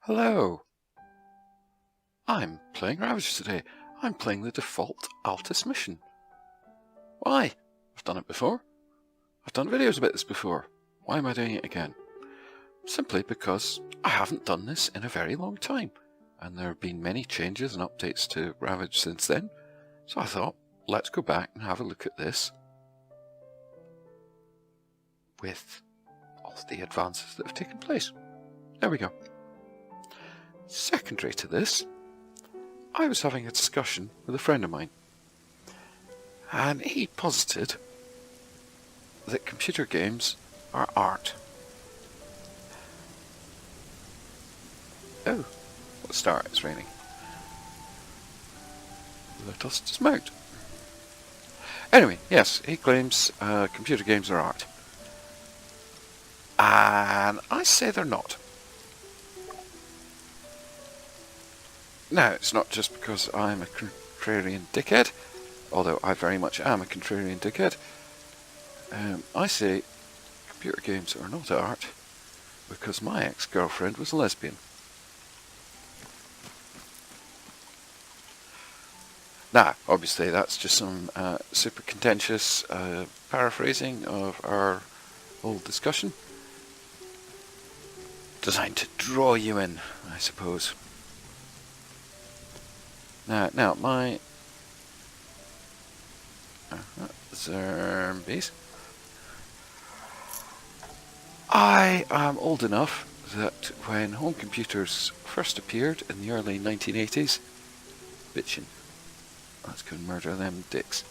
Hello. I'm playing Ravage today. I'm playing the default Altus mission. Why? I've done it before. I've done videos about this before. Why am I doing it again? Simply because I haven't done this in a very long time, and there have been many changes and updates to Ravage since then, so I thought, let's go back and have a look at this with all the advances that have taken place. There we go. Secondary to this, I was having a discussion with a friend of mine, and he posited that computer games are art. Oh, let's start, it's raining. Let us dismount. Anyway, yes, he claims computer games are art. And I say they're not. Now, it's not just because I'm a contrarian dickhead, although I very much am a contrarian dickhead. I say computer games are not art because my ex-girlfriend was a lesbian. Now, obviously that's just some super contentious paraphrasing of our old discussion, designed to draw you in, I suppose. Now my zombies. I am old enough that when home computers first appeared in the early 1980s, bitchin', let's go and murder them dicks.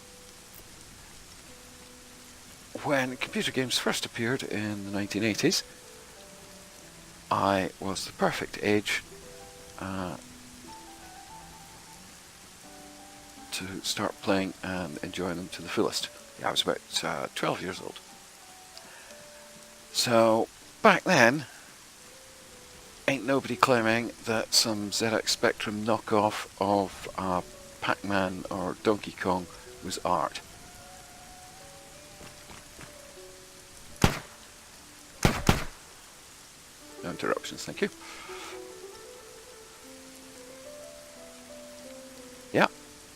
When computer games first appeared in the 1980s, I was the perfect age to start playing and enjoying them to the fullest. Yeah, I was about 12 years old. So back then, ain't nobody claiming that some ZX Spectrum knockoff of Pac-Man or Donkey Kong was art. No interruptions, thank you. Yeah,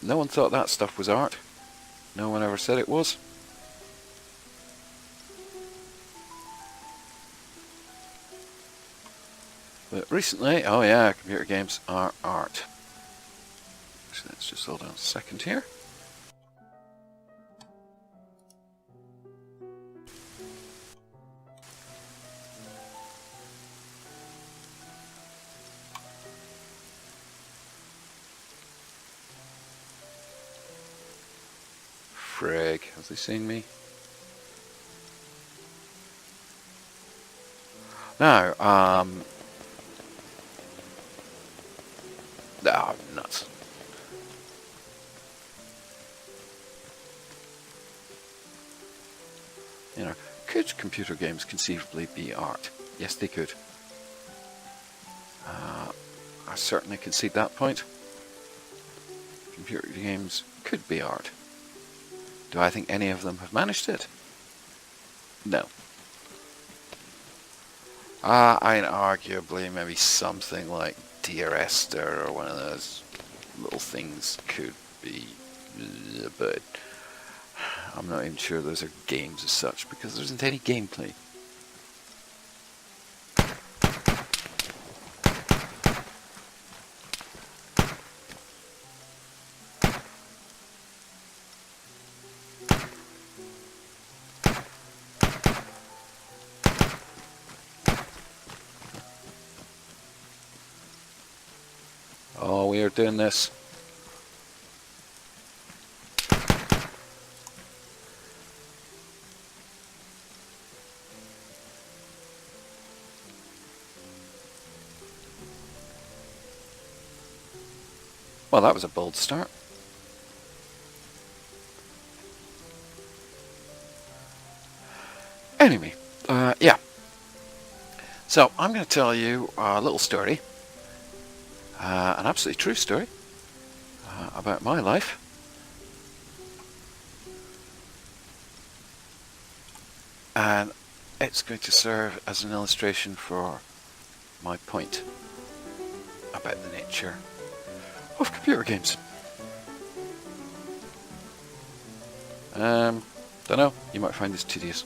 no one thought that stuff was art. No one ever said it was. But recently, oh yeah, computer games are art. So let's just hold on a second here. Frig, have they seen me? Now, oh, nuts. You know, could computer games conceivably be art? Yes, they could. I certainly concede that point. Computer games could be art. Do I think any of them have managed it? No. I mean, arguably, maybe something like Dear Esther or one of those little things could be, but I'm not even sure those are games as such because there isn't any gameplay. Oh, we are doing this. Well, that was a bold start. Anyway, yeah. So, I'm going to tell you a little story. An absolutely true story about my life. And it's going to serve as an illustration for my point. about the nature of computer games. Don't know, you might find this tedious.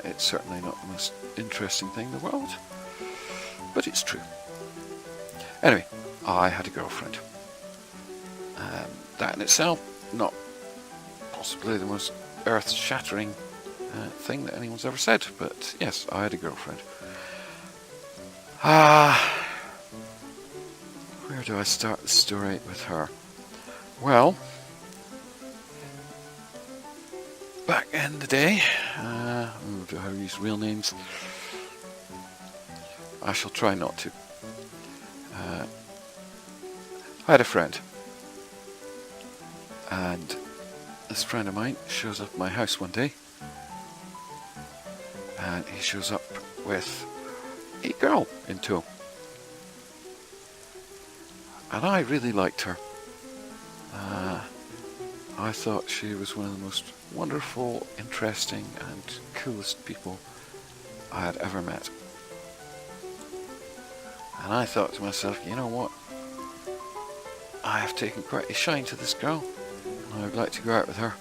It's certainly not the most interesting thing in the world, but it's true. Anyway, I had a girlfriend. That in itself, not possibly the most earth-shattering thing that anyone's ever said, but yes, I had a girlfriend. Where do I start the story with her? Well, back in the day, do I use real names? I shall try not to. I had a friend, and this friend of mine shows up at my house one day, and he shows up with a girl in tow. And I really liked her. I thought she was one of the most wonderful, interesting and coolest people I had ever met. And I thought to myself, you know what? I have taken quite a shine to this girl, and I would like to go out with her.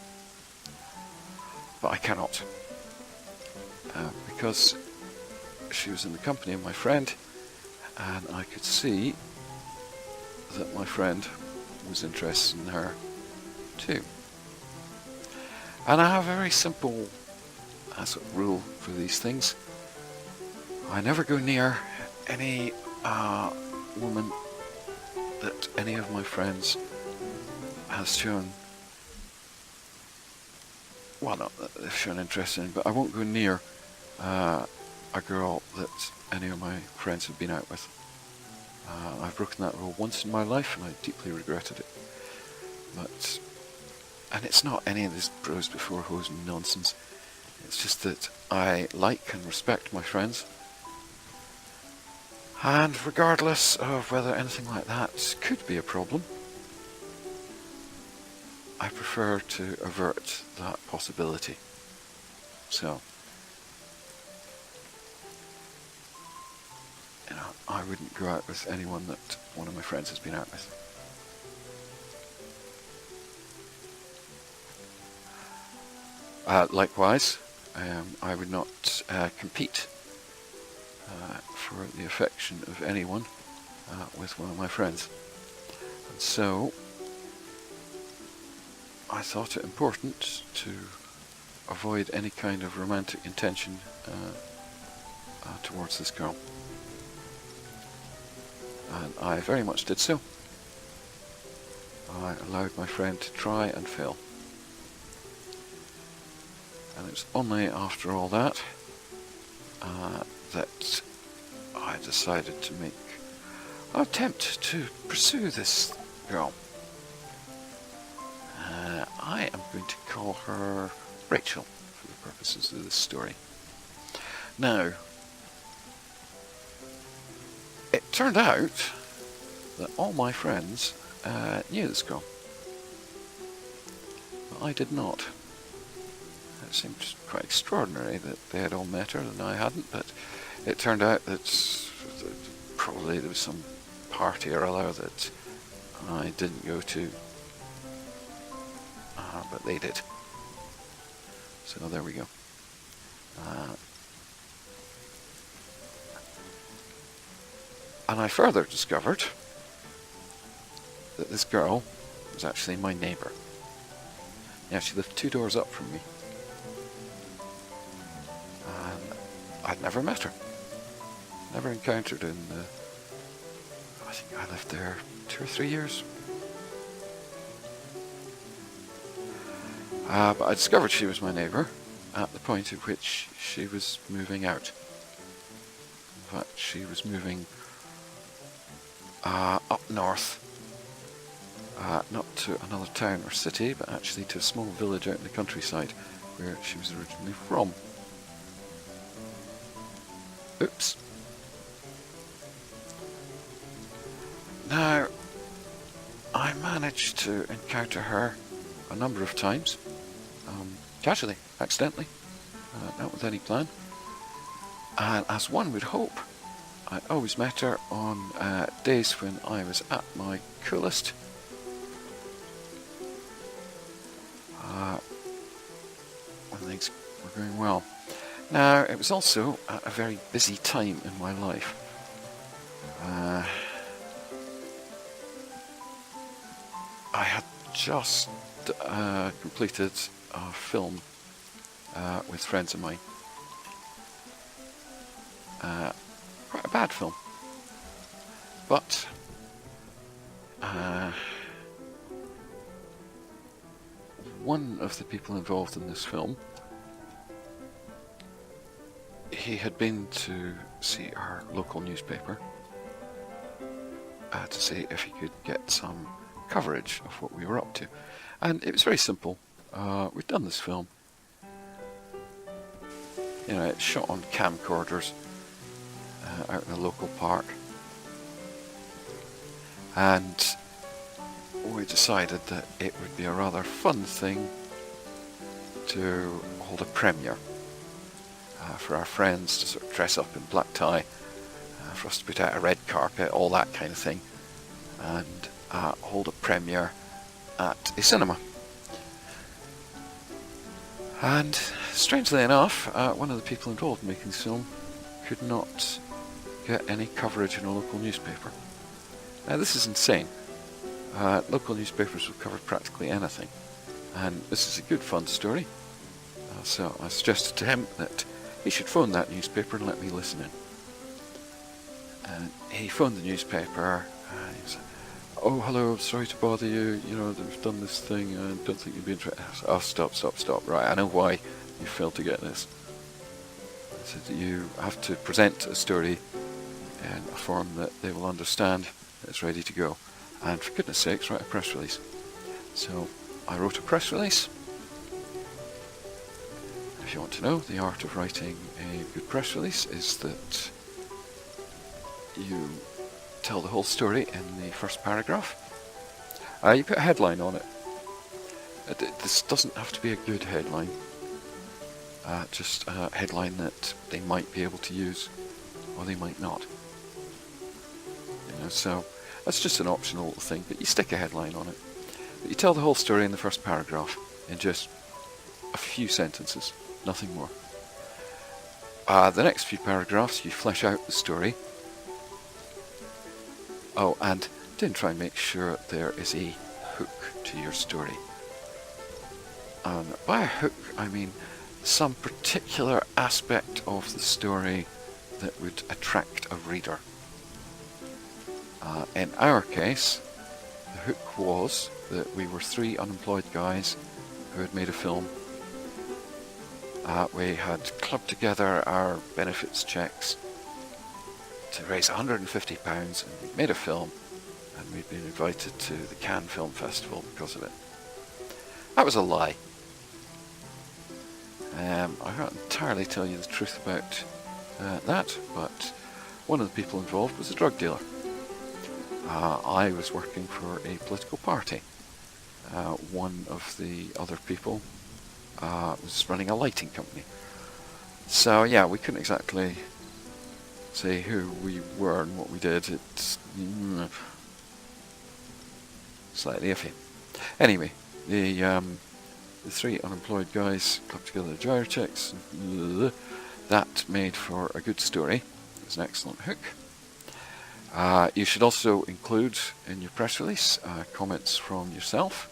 But I cannot. Because she was in the company of my friend, and I could see that my friend was interested in her too. And I have a very simple sort of rule for these things. I never go near any woman that any of my friends has shown, well, not that they've shown interest in, but I won't go near a girl that any of my friends have been out with. I've broken that rule once in my life, and I deeply regretted it. And it's not any of this bros before hoes nonsense. It's just that I like and respect my friends. And regardless of whether anything like that could be a problem, I prefer to avert that possibility. So, you know, I wouldn't go out with anyone that one of my friends has been out with. Likewise, I would not compete for the affection of anyone with one of my friends. And so, I thought it important to avoid any kind of romantic intention towards this girl. And I very much did so. I allowed my friend to try and fail. And it was only after all that that I decided to make an attempt to pursue this girl. I am going to call her Rachel for the purposes of this story. Now, it turned out that all my friends knew this girl, but I did not. It seemed quite extraordinary that they had all met her and I hadn't, but it turned out that probably there was some party or other that I didn't go to, but they did. So there we go. And I further discovered that this girl was actually my neighbour. Yeah, she lived 2 doors up from me. And I'd never met her. Never encountered her in the... I think I lived there 2 or 3 years. But I discovered she was my neighbour at the point at which she was moving out. In fact, she was moving up north, not to another town or city, but actually to a small village out in the countryside where she was originally from. Oops. Now, I managed to encounter her a number of times, casually, accidentally, not with any plan, and as one would hope, I always met her on days when I was at my coolest. When things were going well. Now, it was also a very busy time in my life. I had just completed a film with friends of mine. Quite a bad film. But one of the people involved in this film, he had been to see our local newspaper to see if he could get some coverage of what we were up to. And it was very simple. We'd done this film. You know, it's shot on camcorders out in a local park. And we decided that it would be a rather fun thing to hold a premiere for our friends to sort of dress up in black tie, for us to put out a red carpet, all that kind of thing, and hold a premiere at a cinema. And strangely enough, one of the people involved in making this film could not get any coverage in a local newspaper. Now this is insane. Local newspapers will cover practically anything, and this is a good fun story. So I suggested to him that he should phone that newspaper and let me listen in. And he phoned the newspaper and he said, "Oh, hello, sorry to bother you, you know, we've done this thing, I don't think you'd be interested." I said, "Oh, stop, right, I know why you failed to get this." I said, "You have to present a story in a form that they will understand, that it's ready to go. And for goodness sakes, write a press release." So I wrote a press release. If you want to know, the art of writing a good press release is that you tell the whole story in the first paragraph. You put a headline on it. This doesn't have to be a good headline. Just a headline that they might be able to use, or they might not. You know, so that's just an optional thing, but you stick a headline on it. But you tell the whole story in the first paragraph in just a few sentences, nothing more. The next few paragraphs you flesh out the story. Oh, and then try and make sure there is a hook to your story. And by a hook, I mean some particular aspect of the story that would attract a reader. In our case, the hook was that we were three unemployed guys who had made a film. We had clubbed together our benefits checks to raise £150, and we'd made a film, and we'd been invited to the Cannes Film Festival because of it. That was a lie. I can't entirely tell you the truth about that, but one of the people involved was a drug dealer. I was working for a political party. One of the other people was running a lighting company. So yeah, we couldn't exactly say who we were and what we did. It's slightly iffy. Anyway, the three unemployed guys clubbed together the gyro checks. That made for a good story. It was an excellent hook. You should also include in your press release comments from yourself.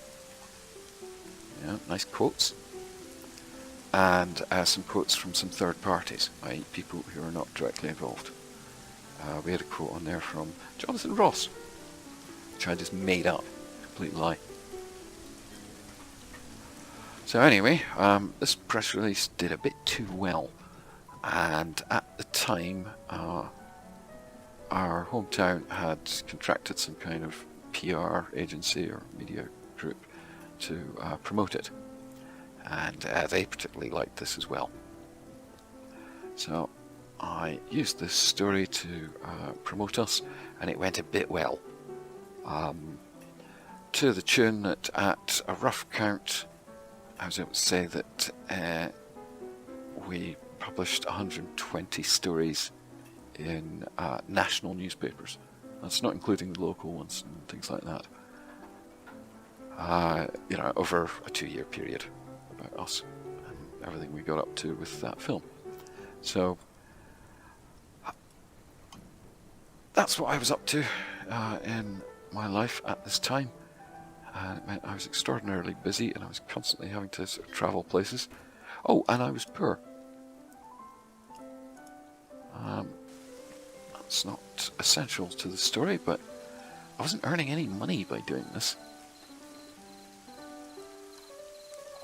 Yeah, nice quotes. And some quotes from some third parties, i.e. people who are not directly involved. We had a quote on there from Jonathan Ross, which I just made up. Complete lie. So anyway, this press release did a bit too well. And at the time, our hometown had contracted some kind of PR agency or media group to promote it. And they particularly liked this as well. So I used this story to promote us, and it went a bit well. To the tune that at a rough count, I was able to say that we published 120 stories in national newspapers. That's not including the local ones and things like that. You know, over a 2-year period about us and everything we got up to with that film. So that's what I was up to in my life at this time. It meant I was extraordinarily busy and I was constantly having to sort of travel places. Oh, and I was poor. That's not essential to the story, but I wasn't earning any money by doing this.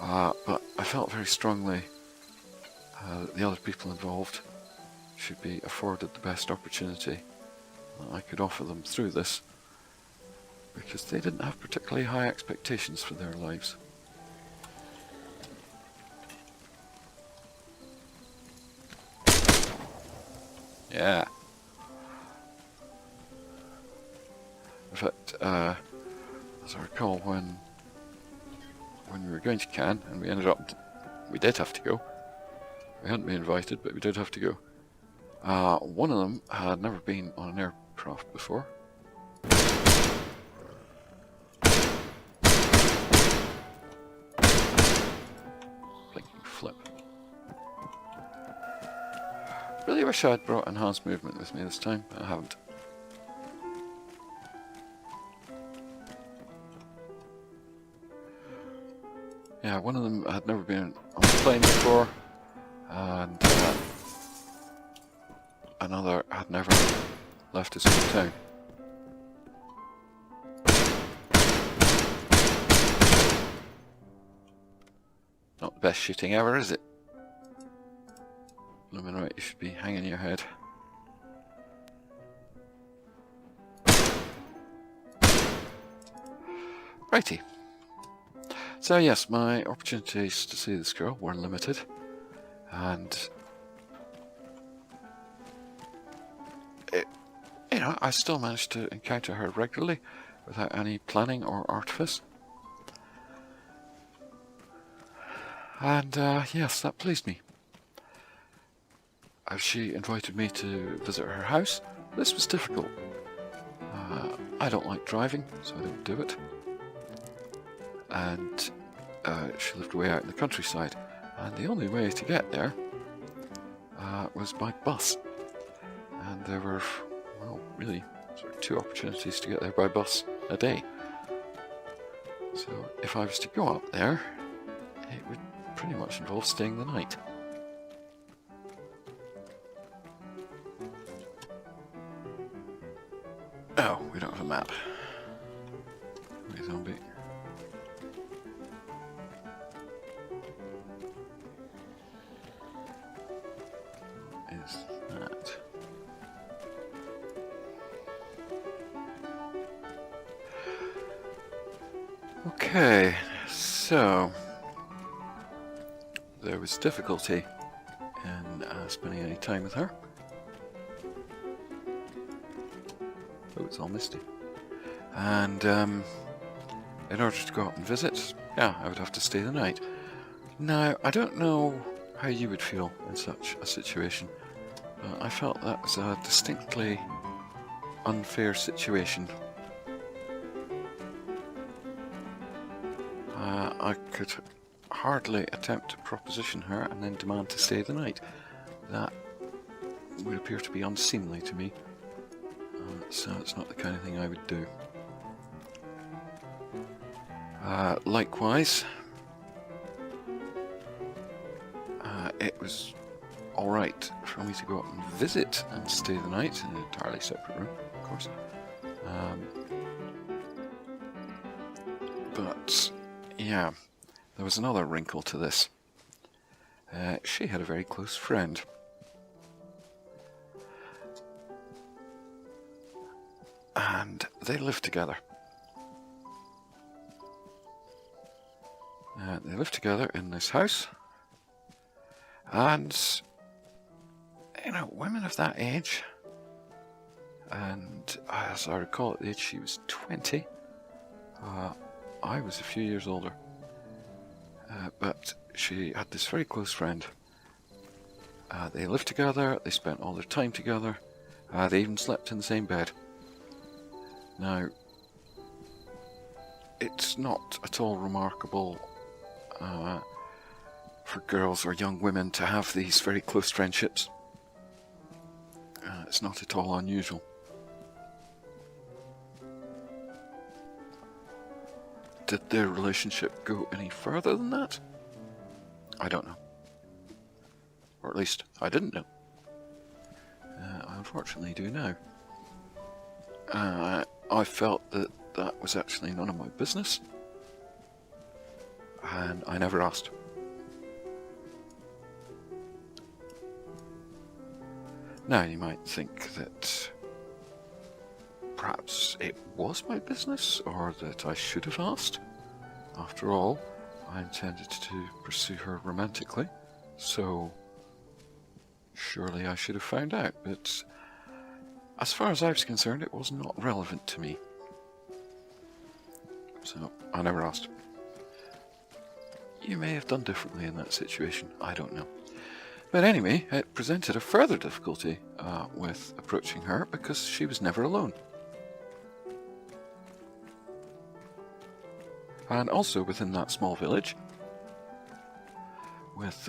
But I felt very strongly that the other people involved should be afforded the best opportunity that I could offer them through this, because they didn't have particularly high expectations for their lives. Yeah. In fact, as I recall, when we were going to Cannes, and we did have to go. We hadn't been invited, but we did have to go. One of them had never been on an aircraft before. Blinking flip. Really wish I'd brought enhanced movement with me this time, but I haven't. Yeah, one of them had never been on a plane before, and another had never left his hometown. Not the best shooting ever, is it? Blooming right, you should be hanging your head. Righty. So yes, my opportunities to see this girl were limited, and you know, I still managed to encounter her regularly without any planning or artifice. And yes, that pleased me. As she invited me to visit her house, this was difficult. I don't like driving, so I didn't do it. And she lived way out in the countryside, and the only way to get there was by bus. And there were, well, really sort of 2 opportunities to get there by bus a day. So if I was to go up there, it would pretty much involve staying the night. Oh, we don't have a map. Wait, zombie. What is that? Okay, so there was difficulty in spending any time with her. Oh, it's all misty. And in order to go out and visit, yeah, I would have to stay the night. Now, I don't know how you would feel in such a situation. I felt that was a distinctly unfair situation. I could hardly attempt to proposition her and then demand to stay the night. That would appear to be unseemly to me. So it's not the kind of thing I would do. Likewise, it was alright for me to go out and visit and stay the night in an entirely separate room, of course. But, yeah, there was another wrinkle to this. She had a very close friend. And they lived together. They lived together in this house. And, you know, women of that age, and as I recall at the age she was 20, I was a few years older. But she had this very close friend. They lived together, they spent all their time together, They even slept in the same bed. Now, it's not at all remarkable for girls or young women to have these very close friendships. It's not at all unusual. Did their relationship go any further than that? I don't know. Or at least, I didn't know. I unfortunately do now. I felt that that was actually none of my business, and I never asked. Now you might think that perhaps it was my business, or that I should have asked. After all, I intended to pursue her romantically, so surely I should have found out, but as far as I was concerned, it was not relevant to me. So, I never asked. You may have done differently in that situation, I don't know. But anyway, it presented a further difficulty with approaching her because she was never alone. And also within that small village, with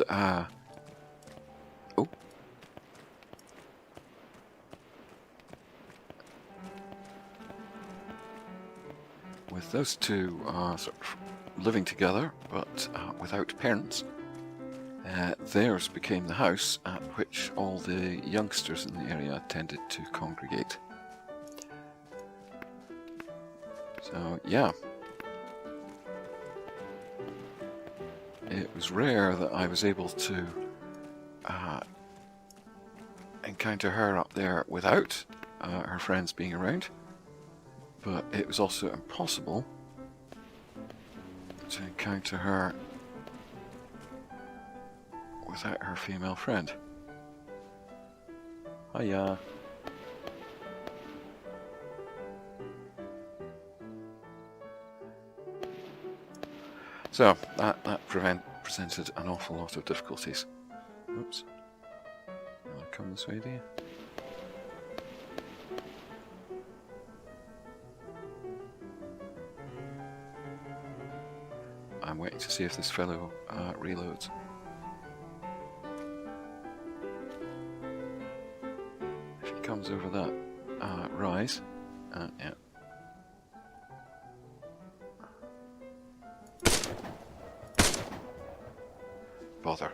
with those two sort of living together, but without parents, theirs became the house at which all the youngsters in the area tended to congregate. So, yeah. It was rare that I was able to encounter her up there without her friends being around, but it was also impossible to encounter her without her female friend. Hiya. So, that presented an awful lot of difficulties. Oops. Will I come this way, do you? I'm waiting to see if this fellow reloads. If he comes over that rise, yeah. Bother.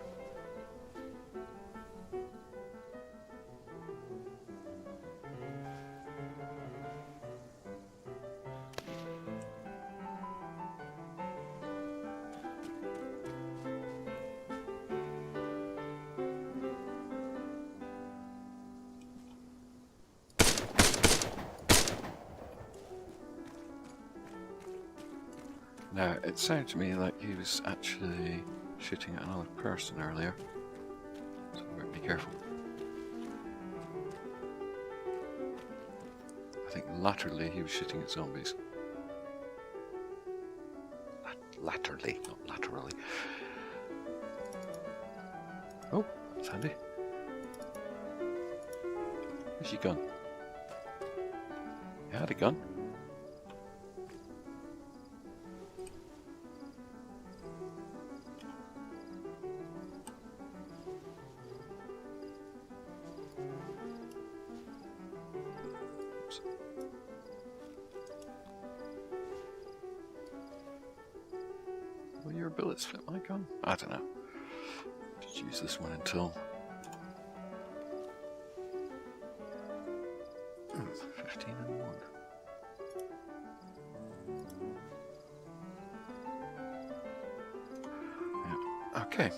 Now, it sounded to me like he was actually shooting at another person earlier, so we better be careful. I think laterally he was shooting at zombies. Laterally, not laterally. Oh, that's handy. Where's your gun? You had a gun? Will your bullets fit my gun? I don't know. Just use this one until 15 and 1. Yeah. Okay.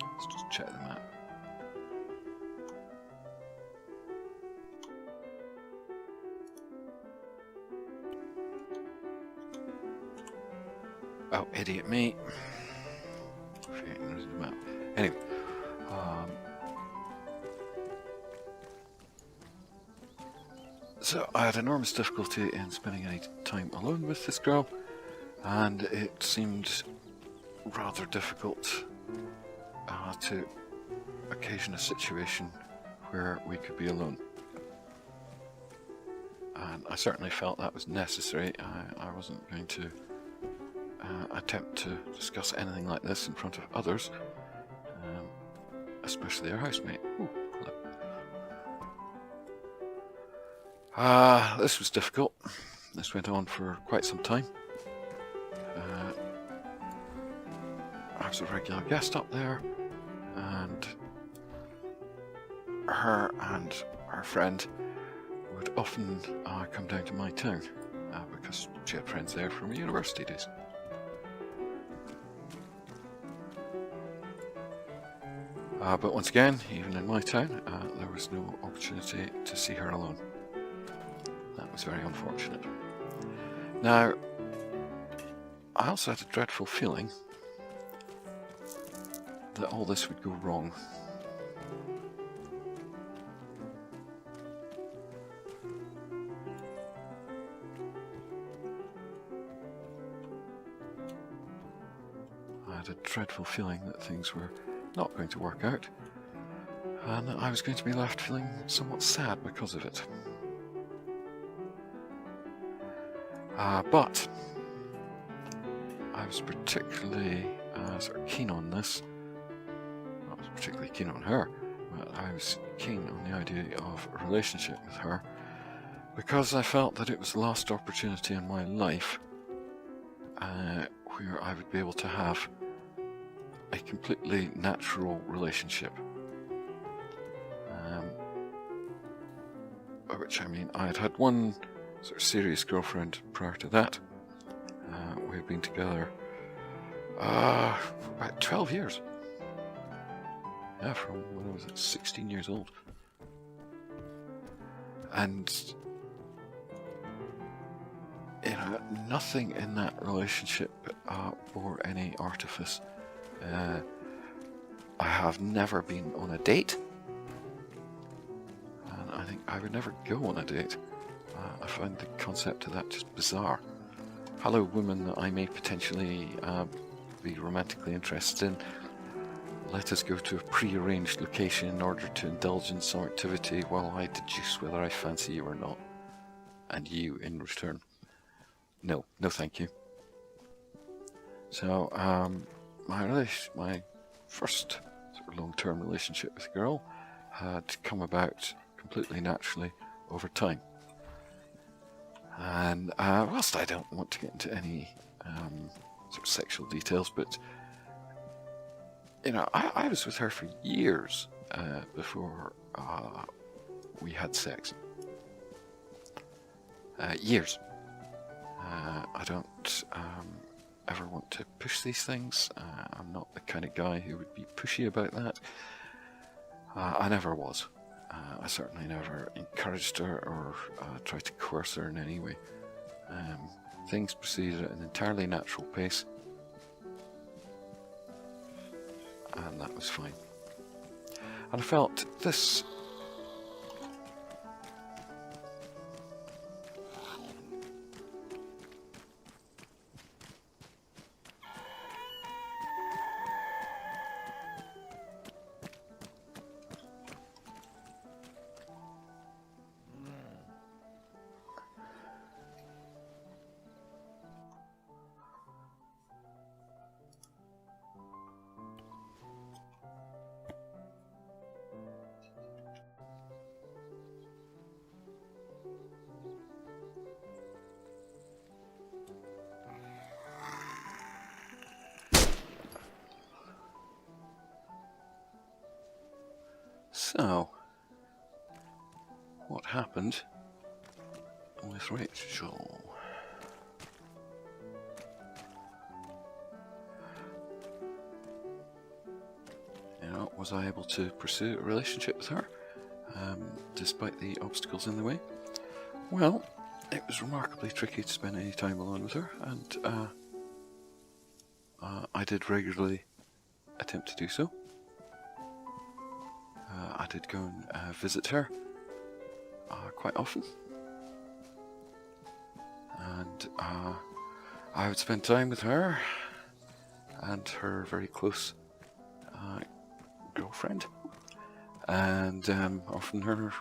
Let's just check the map. Oh, idiot me. Anyway, so I had enormous difficulty in spending any time alone with this girl, and it seemed rather difficult to occasion a situation where we could be alone. And I certainly felt that was necessary. I wasn't going to attempt to discuss anything like this in front of others, especially our housemate. Ooh, hello. This was difficult. This went on for quite some time. I was a regular guest up there, and her and her friend would often come down to my town because she had friends there from university days. But once again, even in my town, there was no opportunity to see her alone. That was very unfortunate. Now, I also had a dreadful feeling that all this would go wrong. I had a dreadful feeling that things were not going to work out, and that I was going to be left feeling somewhat sad because of it. But I was particularly sort of keen on this. I was particularly keen on her, but I was keen on the idea of a relationship with her because I felt that it was the last opportunity in my life where I would be able to have a completely natural relationship. By which I mean I had had one sort of serious girlfriend prior to that. We had been together for about 12 years. Yeah, from when I was 16 years old. And you know, nothing in that relationship bore any artifice. I have never been on a date, and I think I would never go on a date. I find the concept of that just bizarre. Hello, women that I may potentially be romantically interested in. Let us go to a pre-arranged location in order to indulge in some activity while I deduce whether I fancy you or not. And you in return. No thank you. So, my first sort of long-term relationship with a girl had come about completely naturally over time. And whilst I don't want to get into any sort of sexual details, but you know, I was with her for years before we had sex. Years. I don't ever want to push these things. I'm not the kind of guy who would be pushy about that. I never was. I certainly never encouraged her or tried to coerce her in any way. Things proceeded at an entirely natural pace, and that was fine. And I felt this So, what happened with Rachel? You know, was I able to pursue a relationship with her, despite the obstacles in the way? Well, it was remarkably tricky to spend any time alone with her, and I did regularly attempt to do so. I did go and visit her quite often, and I would spend time with her and her very close girlfriend, and often her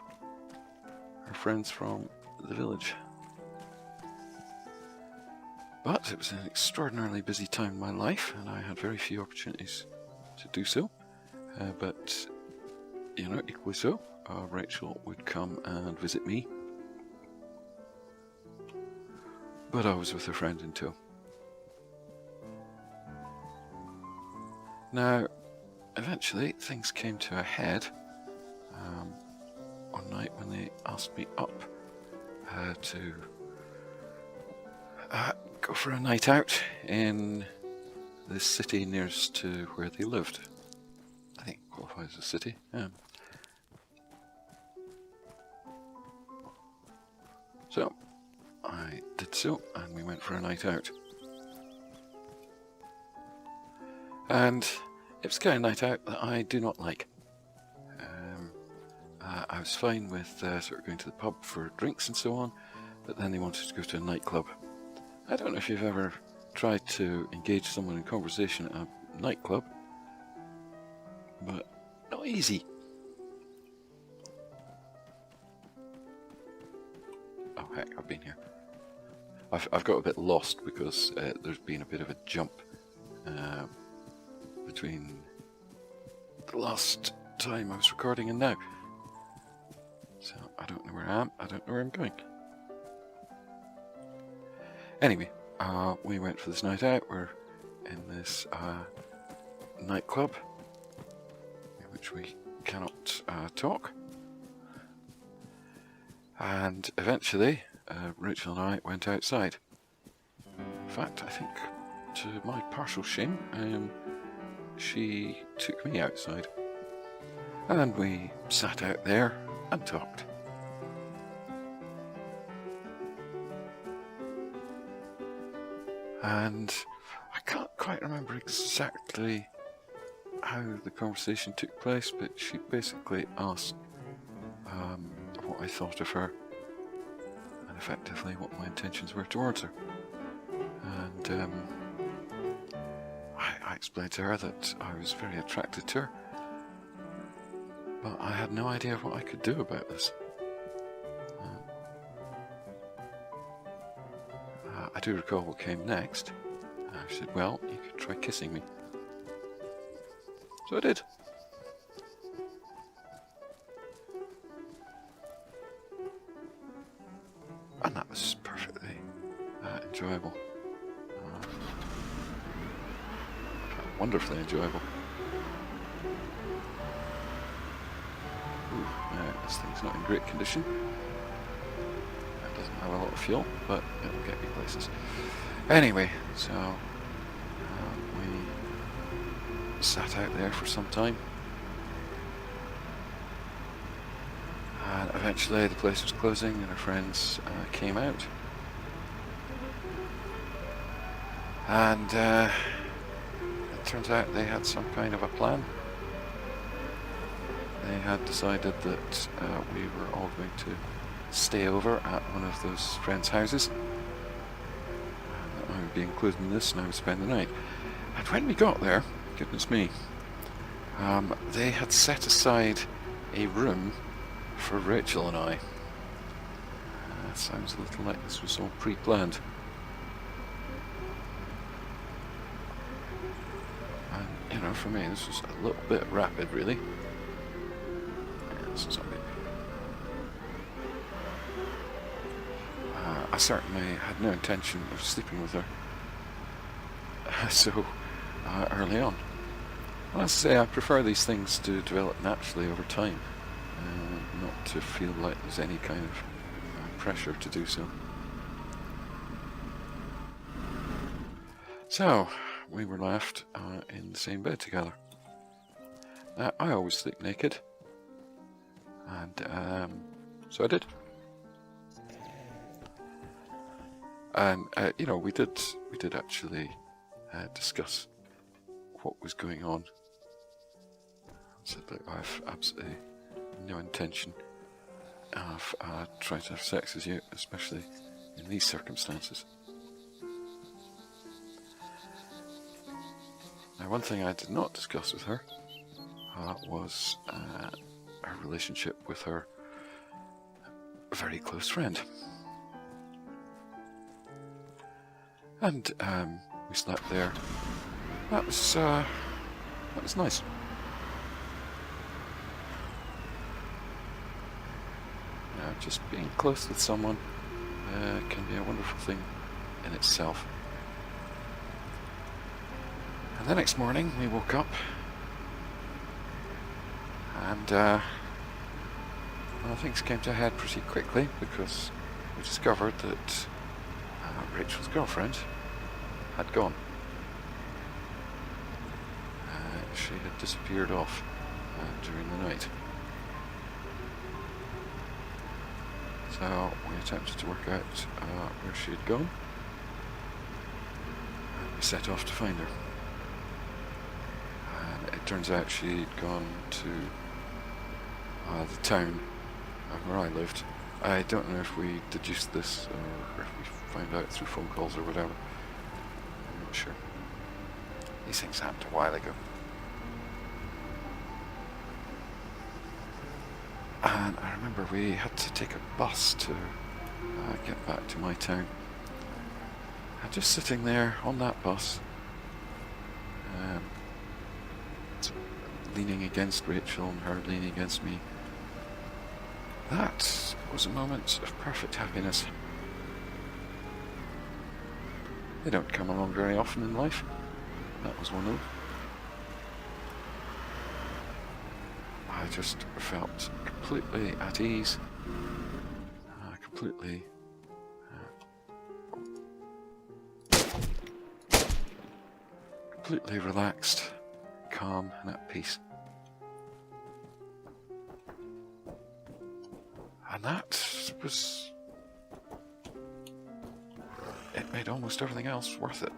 friends from the village. But it was an extraordinarily busy time in my life, and I had very few opportunities to do so. But, you know, equally so, Rachel would come and visit me. But I was with a friend in tow. Now, eventually things came to a head one night when they asked me up to go for a night out in the city nearest to where they lived. I think it qualifies as a city. So I did so, and we went for a night out. And it was the kind of night out that I do not like. I was fine with sort of going to the pub for drinks and so on, but then they wanted to go to a nightclub. I don't know if you've ever tried to engage someone in conversation at a nightclub, but not easy. Oh heck, I've been here. I've got a bit lost because there's been a bit of a jump between the last time I was recording and now. So I don't know where I am, I don't know where I'm going. Anyway, we went for this night out. We're in this nightclub in which we cannot talk. And eventually, Rachel and I went outside. In fact, I think to my partial shame, she took me outside. And we sat out there and talked. And I can't quite remember exactly how the conversation took place, but she basically asked what I thought of her and effectively what my intentions were towards her. And I explained to her that I was very attracted to her, but I had no idea what I could do about this. I do recall what came next. She said, well, you could try kissing me. So I did. And that was perfectly enjoyable. Wonderfully enjoyable. This thing's not in great condition. It doesn't have a lot of fuel, but it'll get me places. Anyway, so we sat out there for some time. And eventually the place was closing and our friends came out. And it turns out they had some kind of a plan. They had decided that we were all going to stay over at one of those friends' houses. And I would be included in this and I would spend the night. And when we got there, goodness me, they had set aside a room for Rachel and I. Sounds a little like this was all pre-planned. And, you know, for me this was a little bit rapid, really. I certainly had no intention of sleeping with her so early on. Well, as I say, I prefer these things to develop naturally over time, not to feel like there's any kind of pressure to do so. So, we were left in the same bed together. I always sleep naked. And so I did. And you know, we did actually discuss what was going on. I said that I've absolutely no intention of trying to have sex with you, especially in these circumstances. Now, one thing I did not discuss with her was her relationship with her very close friend. And we slept there. That was nice. Just being close with someone can be a wonderful thing in itself. And the next morning we woke up and well, things came to a head pretty quickly because we discovered that Rachel's girlfriend had gone. She had disappeared off during the night. So we attempted to work out where she had gone, and we set off to find her. And it turns out she'd gone to the town where I lived. I don't know if we deduced this or if we found out through phone calls or whatever. I'm not sure. These things happened a while ago. And I remember we had to take a bus to get back to my town. And just sitting there on that bus, leaning against Rachel and her leaning against me, that was a moment of perfect happiness. They don't come along very often in life. That was one of them. I just felt completely at ease, completely relaxed, calm and at peace. And that was... it made almost everything else worth it.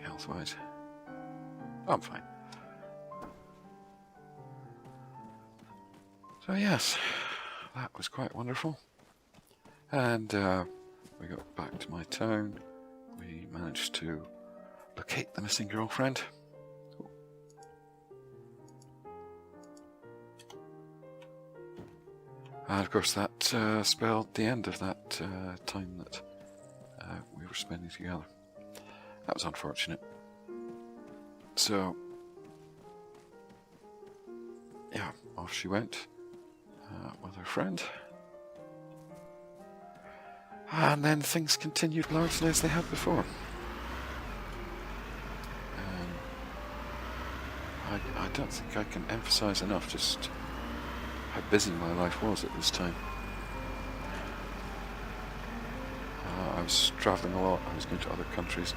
Health-wise, I'm fine. So yes, that was quite wonderful. And we got back to my town. We managed to locate the missing girlfriend. And of course that spelled the end of that time that we were spending together. That was unfortunate. So, yeah, off she went with her friend. And then things continued largely as they had before. I don't think I can emphasize enough just how busy my life was at this time. I was travelling a lot, I was going to other countries.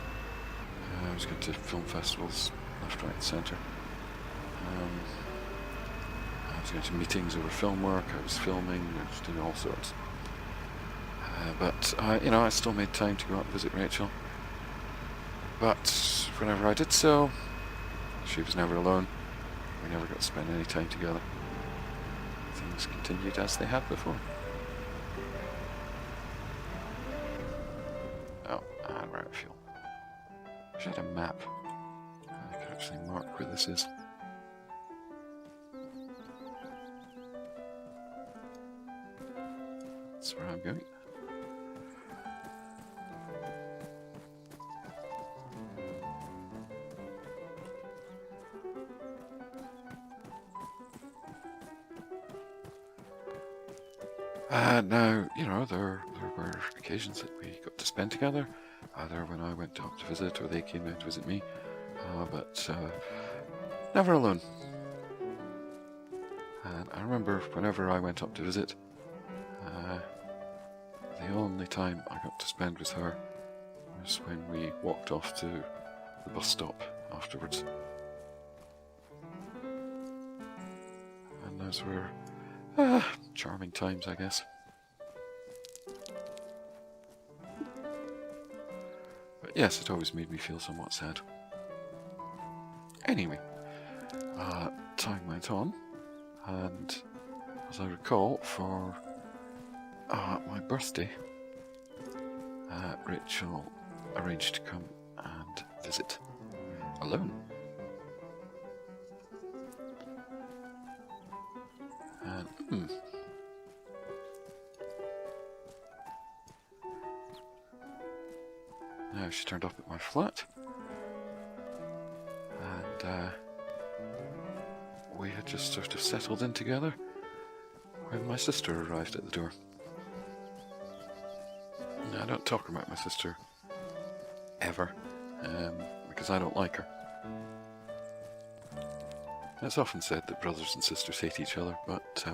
I was going to film festivals, left, right, centre. I was going to meetings over film work, I was filming, I was doing all sorts. But you know, I still made time to go out and visit Rachel. But whenever I did so, she was never alone. We never got to spend any time together. Things continued as they had before. Oh, and we're out of fuel. I should have a map. I can actually mark where this is. That's where I'm going. Now, you know, there were occasions that we got to spend together, either when I went up to visit or they came down to visit me, but never alone. And I remember whenever I went up to visit, the only time I got to spend with her was when we walked off to the bus stop afterwards. And those were charming times, I guess. But yes, it always made me feel somewhat sad. Anyway, Time went on, and as I recall, for my birthday, Rachel arranged to come and visit alone. And now she turned up at my flat, and we had just sort of settled in together when my sister arrived at the door. Now, I don't talk about my sister ever, because I don't like her. It's often said that brothers and sisters hate each other, but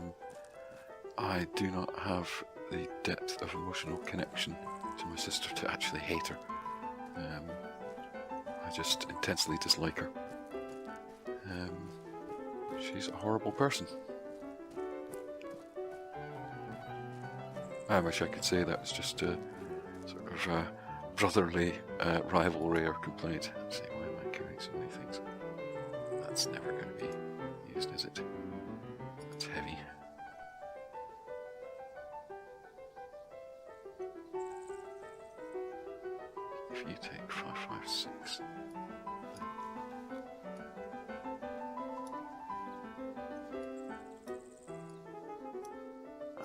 I do not have the depth of emotional connection to my sister to actually hate her. I just intensely dislike her. She's a horrible person. I wish I could say that was just a sort of brotherly rivalry or complaint. Say, why am I carrying so many things? That's never going to be used, is it? It's heavy. If you take 5, 5, 6.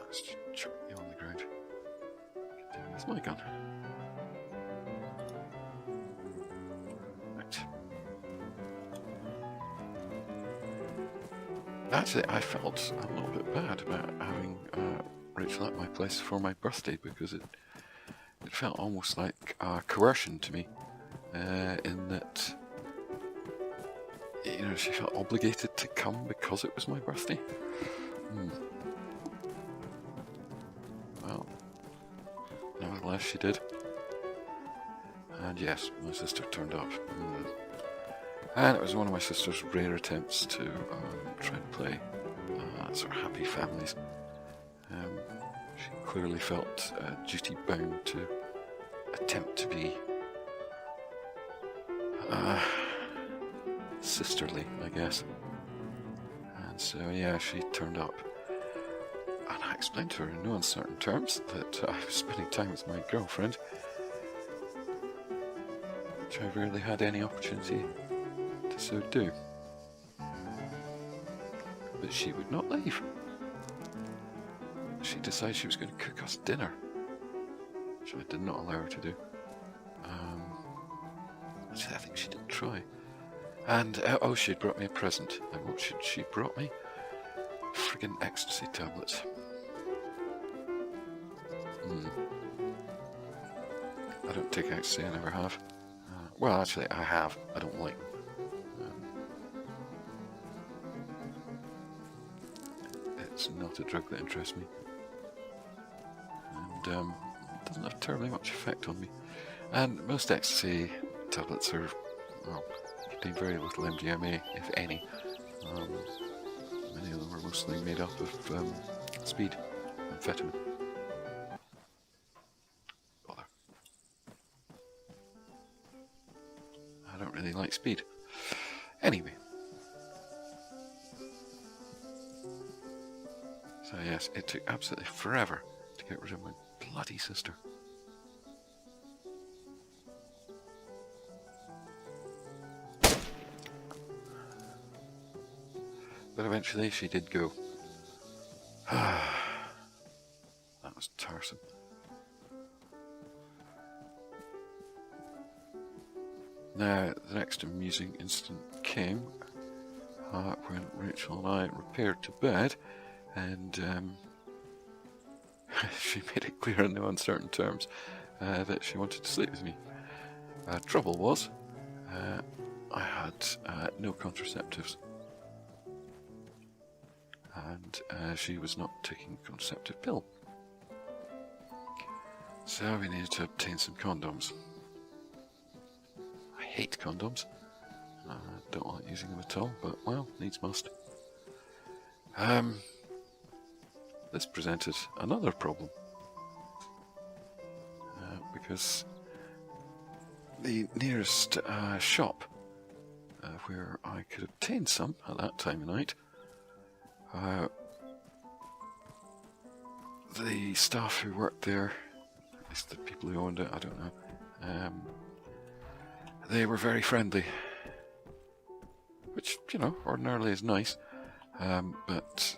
Let's just chuck you on the ground. Get down with my gun. Right. Actually, I felt a little bit bad about having Rachel at my place for my birthday, because it felt almost like coercion to me, in that, you know, she felt obligated to come because it was my birthday. Well, nevertheless, she did. And yes, my sister turned up. And it was one of my sister's rare attempts to try and play sort of happy families. She clearly felt duty bound to attempt to be sisterly, I guess. And so, yeah, she turned up. And I explained to her in no uncertain terms that I was spending time with my girlfriend, which I rarely had any opportunity to so do. But she would not leave. She decided she was going to cook us dinner, which I did not allow her to do. I think she did try. And, oh, she'd brought me a present. And what she brought me? Friggin' ecstasy tablets. I don't take ecstasy, I never have. Well, actually, I have. I don't like them. It's not a drug that interests me. And it doesn't have terribly much effect on me. And most ecstasy tablets are, well, contain very little MDMA, if any. Many of them are mostly made up of speed, amphetamine. Bother. I don't really like speed. Anyway. So yes, it took absolutely forever to get rid of my bloody sister. But eventually she did go. That was tiresome. Now, the next amusing incident came when Rachel and I repaired to bed, and she made it clear in no uncertain terms that she wanted to sleep with me. Trouble was, I had no contraceptives. And she was not taking a contraceptive pill. So we needed to obtain some condoms. I hate condoms. I don't like using them at all, but, well, needs must. This presented another problem. Because the nearest shop where I could obtain some at that time of night. The staff who worked there, at least the people who owned it, I don't know, they were very friendly, which, you know, ordinarily is nice, but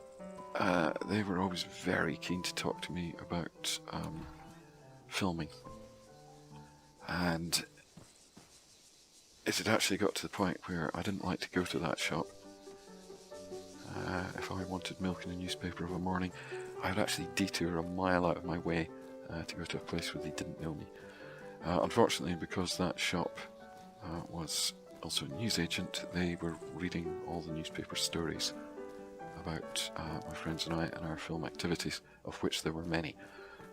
they were always very keen to talk to me about filming. And it had actually got to the point where I didn't like to go to that shop. If I wanted milk in a newspaper of a morning, I would actually detour a mile out of my way to go to a place where they didn't know me. Unfortunately, because that shop was also a newsagent, they were reading all the newspaper stories about my friends and I and our film activities, of which there were many.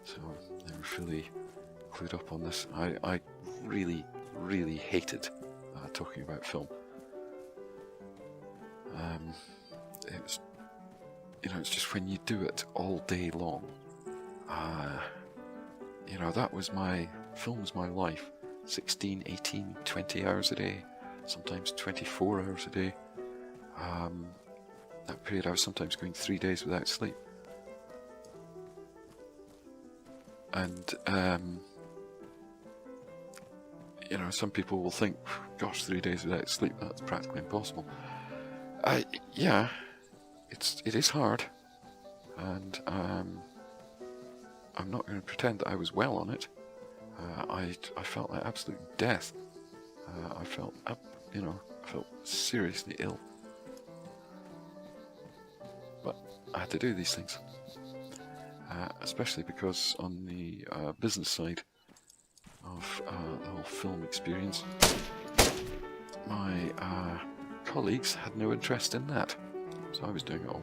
So they were fully clued up on this. I really, really hated talking about film. It was, you know, it's just when you do it all day long. You know, film was my life. 16, 18, 20 hours a day, sometimes 24 hours a day. That period I was sometimes going 3 days without sleep. And, you know, some people will think, gosh, 3 days without sleep, that's practically impossible. Yeah, it is hard, and I'm not going to pretend that I was well on it. I felt like absolute death. I felt seriously ill. But I had to do these things, especially because on the business side of the whole film experience, my colleagues had no interest in that, so I was doing it all.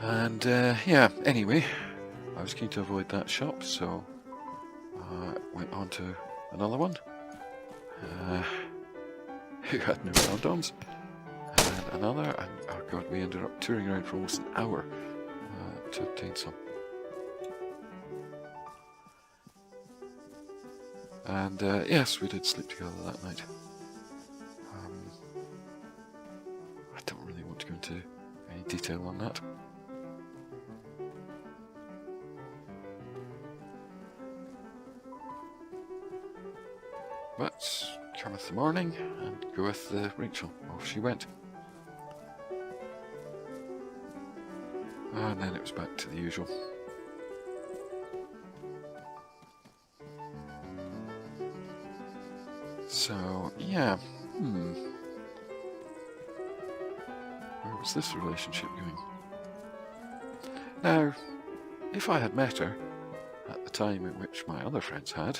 And yeah, anyway, I was keen to avoid that shop, so I went on to another one who had no condoms, and another, and oh god, we ended up touring around for almost an hour to obtain some. And yes, we did sleep together that night. I don't really want to go into any detail on that. But cometh the morning, and goeth the Rachel. Off she went. And then it was back to the usual. So, yeah, where was this relationship going? Now, if I had met her at the time at which my other friends had,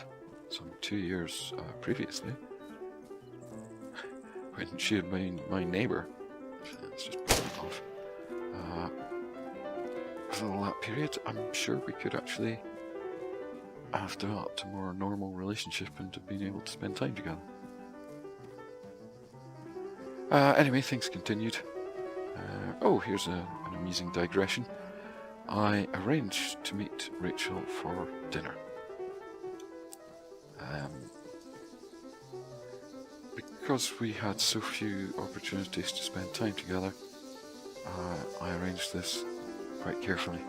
some 2 years previously, when she had been my neighbour, let's just put it off, for all that period, I'm sure we could actually have developed a more normal relationship and have been able to spend time together. Anyway, things continued. Oh, here's an amusing digression. I arranged to meet Rachel for dinner. Because we had so few opportunities to spend time together, I arranged this quite carefully.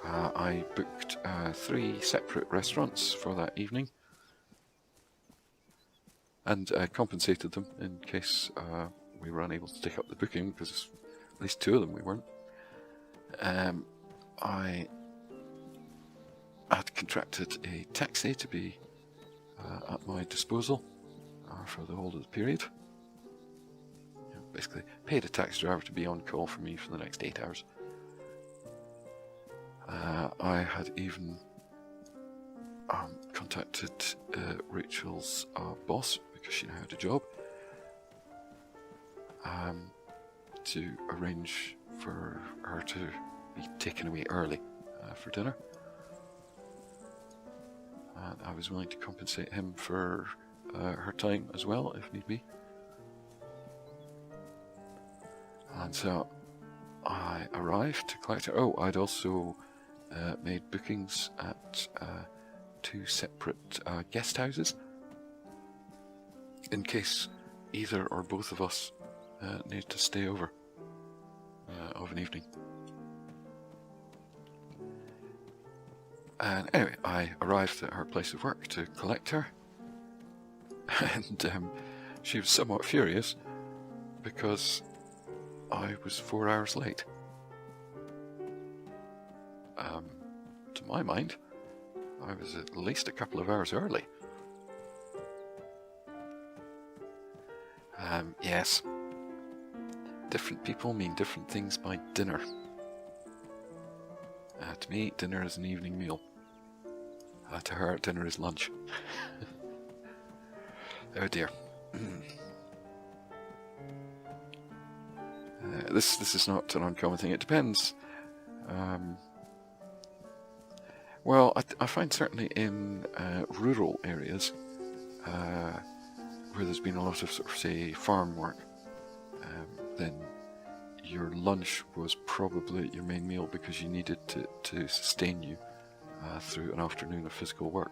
I booked 3 separate restaurants for that evening, and compensated them in case we were unable to take up the booking, because at least 2 of them we weren't. I had contracted a taxi to be at my disposal for the whole of the period. Basically, paid a taxi driver to be on call for me for the next 8 hours. I had even contacted Rachel's boss, because she now had a job, to arrange for her to be taken away early for dinner. And I was willing to compensate him for her time as well, if need be. And so I arrived to collect her. Oh, I'd also made bookings at 2 separate guest houses in case either or both of us need to stay over of an evening. And anyway, I arrived at her place of work to collect her, and she was somewhat furious because I was 4 hours late. To my mind, I was at least a couple of hours early. Yes, different people mean different things by dinner. To me, dinner is an evening meal. To her, dinner is lunch. Oh dear. This is not an uncommon thing. It depends. Well, I find certainly in rural areas where there's been a lot of sort of, say, farm work, then your lunch was probably your main meal because you needed to sustain you through an afternoon of physical work.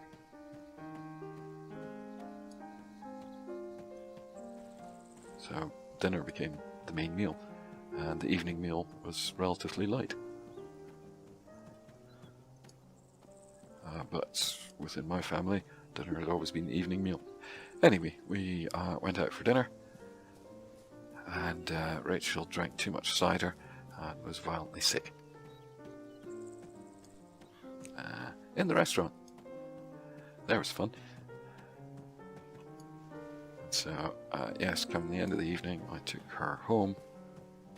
So dinner became the main meal, and the evening meal was relatively light. But within my family, dinner had always been the evening meal. Anyway, we went out for dinner, and Rachel drank too much cider and was violently sick. In the restaurant. There was fun. So, yes, come the end of the evening, I took her home.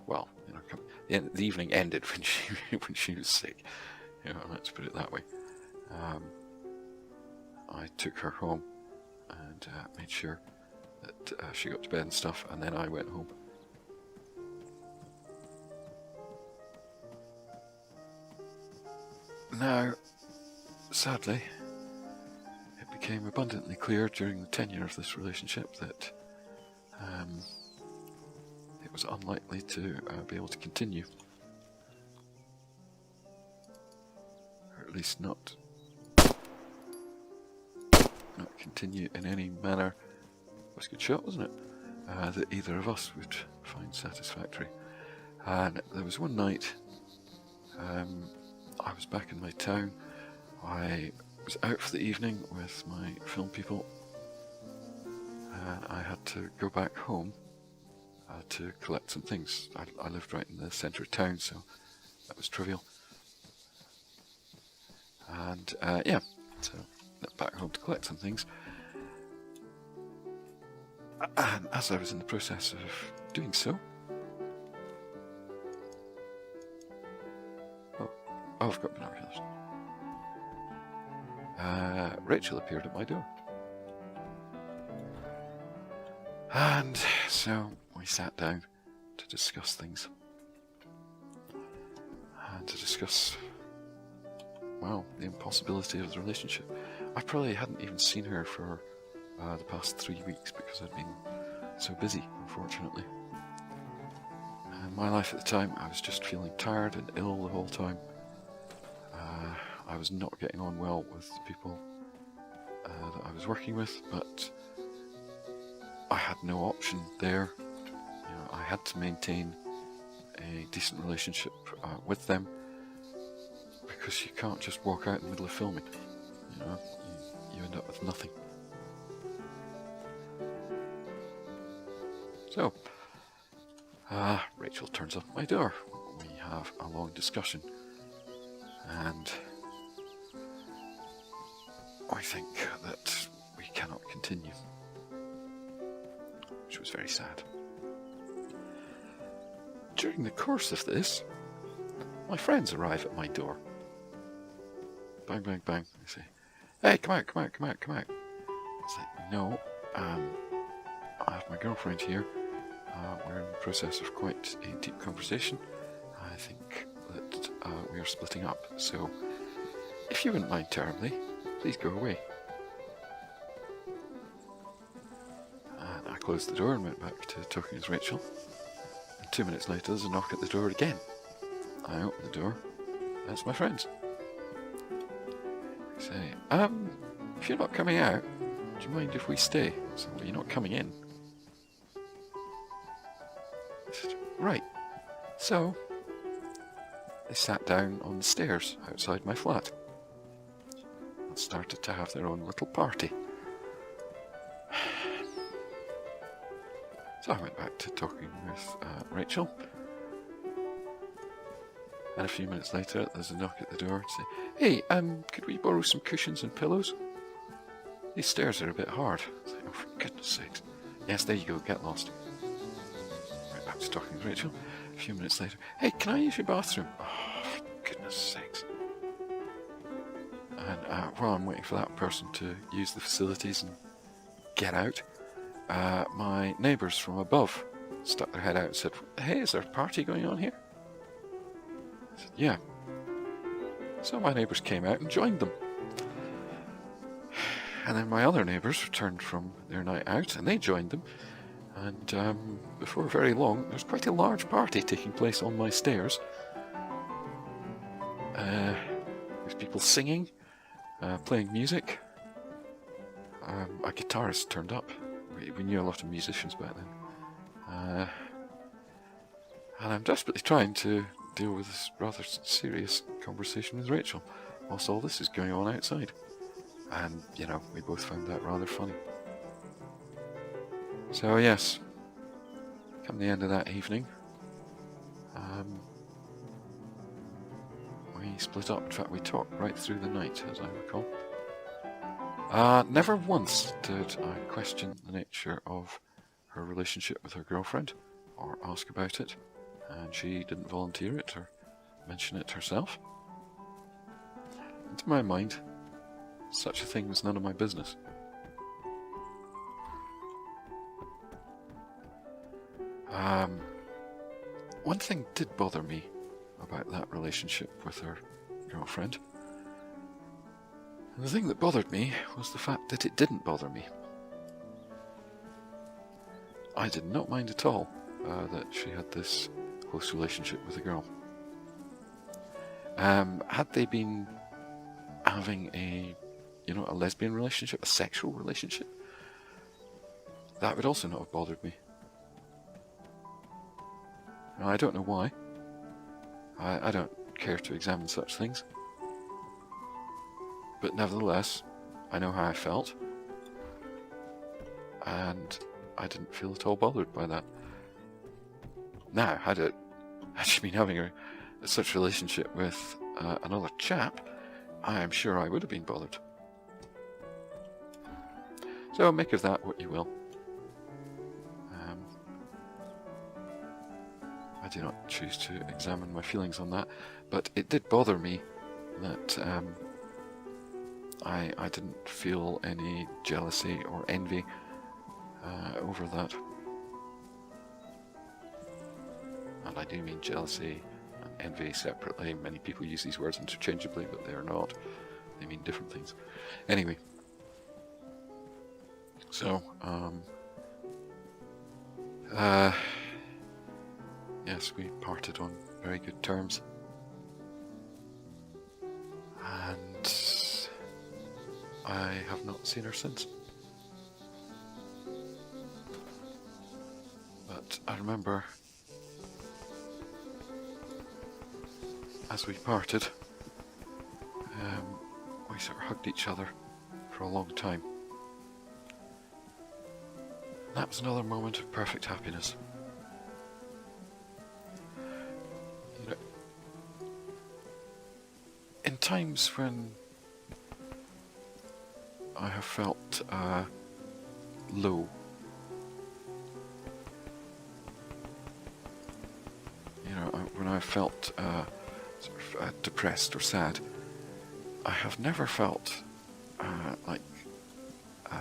Well, you know, the evening ended when she was sick. You know, let's put it that way. I took her home and made sure that she got to bed and stuff, and then I went home. Now, sadly, it became abundantly clear during the tenure of this relationship that it was unlikely to be able to continue. Or at least not continue in any manner. It was a good shot, wasn't it? That either of us would find satisfactory. And there was one night, I was back in my town. I was out for the evening with my film people, and I had to go back home to collect some things. I lived right in the centre of town, so that was trivial. And yeah, so back home to collect some things. And as I was in the process of doing so, I've got binoculars. Rachel appeared at my door. And so we sat down to discuss things. And to discuss, well, the impossibility of the relationship. I probably hadn't even seen her for the past 3 weeks because I'd been so busy, unfortunately. And my life at the time, I was just feeling tired and ill the whole time. I was not getting on well with the people that I was working with, but I had no option there. You know, I had to maintain a decent relationship with them, because you can't just walk out in the middle of filming. You know, you end up with nothing. So, Rachel turns up at my door. We have a long discussion, and I think that we cannot continue, which was very sad. During the course of this, my friends arrive at my door. Bang, bang, bang. They say, "Hey, come out, come out, come out, come out." I say, "No, I have my girlfriend here. We're in the process of quite a deep conversation. I think that we are splitting up. So, if you wouldn't mind terribly, please go away." And I closed the door and went back to talking to Rachel. And 2 minutes later, there's a knock at the door again. I open the door. That's my friends. They say, "If you're not coming out, do you mind if we stay? I said, well, you're not coming in. I said, right. So, they sat down on the stairs outside my flat and started to have their own little party. So I went back to talking with Rachel, and a few minutes later there's a knock at the door to say, hey, could we borrow some cushions and pillows? These stairs are a bit hard. I said, oh, for goodness sakes. Yes, there you go, get lost. Went back to talking with Rachel. A few minutes later, hey, can I use your bathroom? Oh, for goodness sakes. And while I'm waiting for that person to use the facilities and get out, my neighbours from above stuck their head out and said, hey, is there a party going on here? I said, yeah. So my neighbours came out and joined them. And then my other neighbours returned from their night out and they joined them. And before very long, there was quite a large party taking place on my stairs. There's people singing, playing music. A guitarist turned up. We knew a lot of musicians back then. And I'm desperately trying to deal with this rather serious conversation with Rachel whilst all this is going on outside. And, you know, we both found that rather funny. So, yes, come the end of that evening, we split up. In fact, we talked right through the night, as I recall. Never once did I question the nature of her relationship with her girlfriend or ask about it, and she didn't volunteer it or mention it herself. And to my mind, such a thing was none of my business. One thing did bother me about that relationship with her girlfriend. And the thing that bothered me was the fact that it didn't bother me. I did not mind at all that she had this close relationship with a girl. Had they been having a lesbian relationship, a sexual relationship, that would also not have bothered me. Now, I don't know why. I don't care to examine such things. But nevertheless, I know how I felt. And I didn't feel at all bothered by that. Now, had she been having such a relationship with another chap, I am sure I would have been bothered. So make of that what you will. I do not choose to examine my feelings on that, but it did bother me that I didn't feel any jealousy or envy over that. And I do mean jealousy and envy separately. Many people use these words interchangeably, but they are not. They mean different things. Anyway, so yes, we parted on very good terms, and I have not seen her since. But I remember, as we parted, we sort of hugged each other for a long time. That was another moment of perfect happiness. You know, in times when I have felt low, when I felt depressed or sad, I have never felt like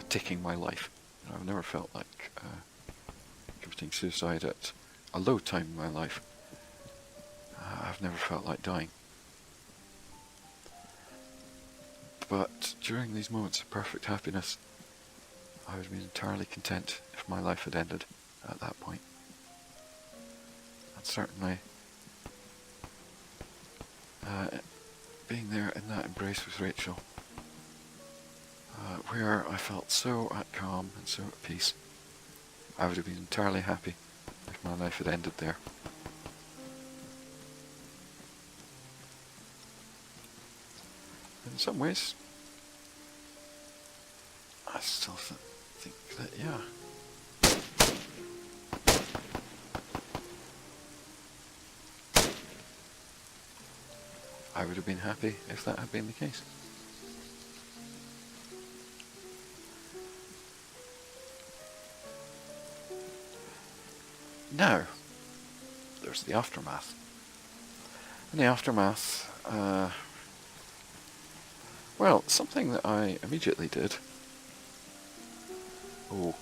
taking my life. I've never felt like committing suicide at a low time in my life. I've never felt like dying. But during these moments of perfect happiness, I would have been entirely content if my life had ended at that point. And certainly, being there in that embrace with Rachel, where I felt so at calm and so at peace. I would have been entirely happy if my life had ended there. In some ways, I still think that, yeah. I would have been happy if that had been the case. Now, there's the aftermath. In the aftermath, well, something that I immediately did, something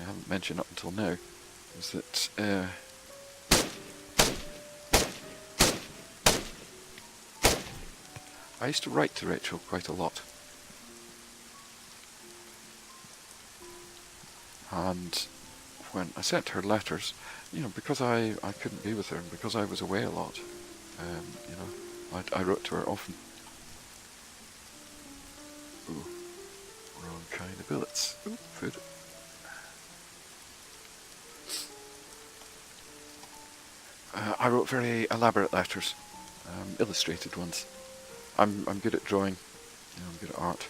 I haven't mentioned up until now, is that I used to write to Rachel quite a lot. And when I sent her letters, because I couldn't be with her and because I was away a lot, I wrote to her often. Ooh, wrong kind of bullets. Ooh, food. I wrote very elaborate letters, illustrated ones. I'm good at drawing, I'm good at art.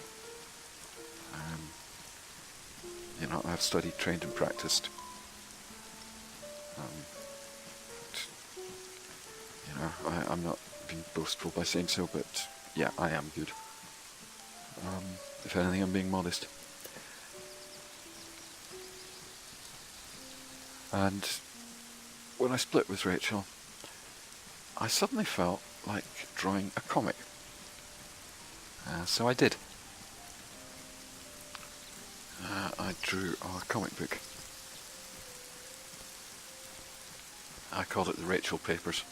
I've studied, trained and practiced. I'm not being boastful by saying so, but yeah, I am good. If anything, I'm being modest. And when I split with Rachel, I suddenly felt like drawing a comic. So I did. I drew a comic book. I called it the Rachel Papers,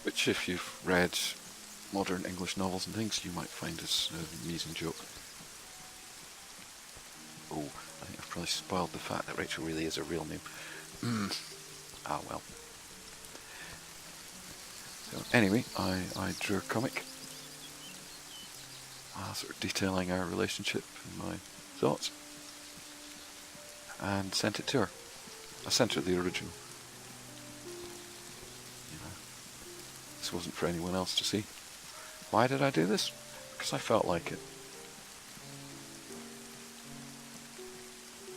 which if you've read modern English novels and things, you might find as an amusing joke. Oh, I think I've probably spoiled the fact that Rachel really is a real name. Ah well. So anyway, I drew a comic, sort of detailing our relationship and my thoughts, and sent it to her. I sent her the original. This wasn't for anyone else to see. Why did I do this? Because I felt like it.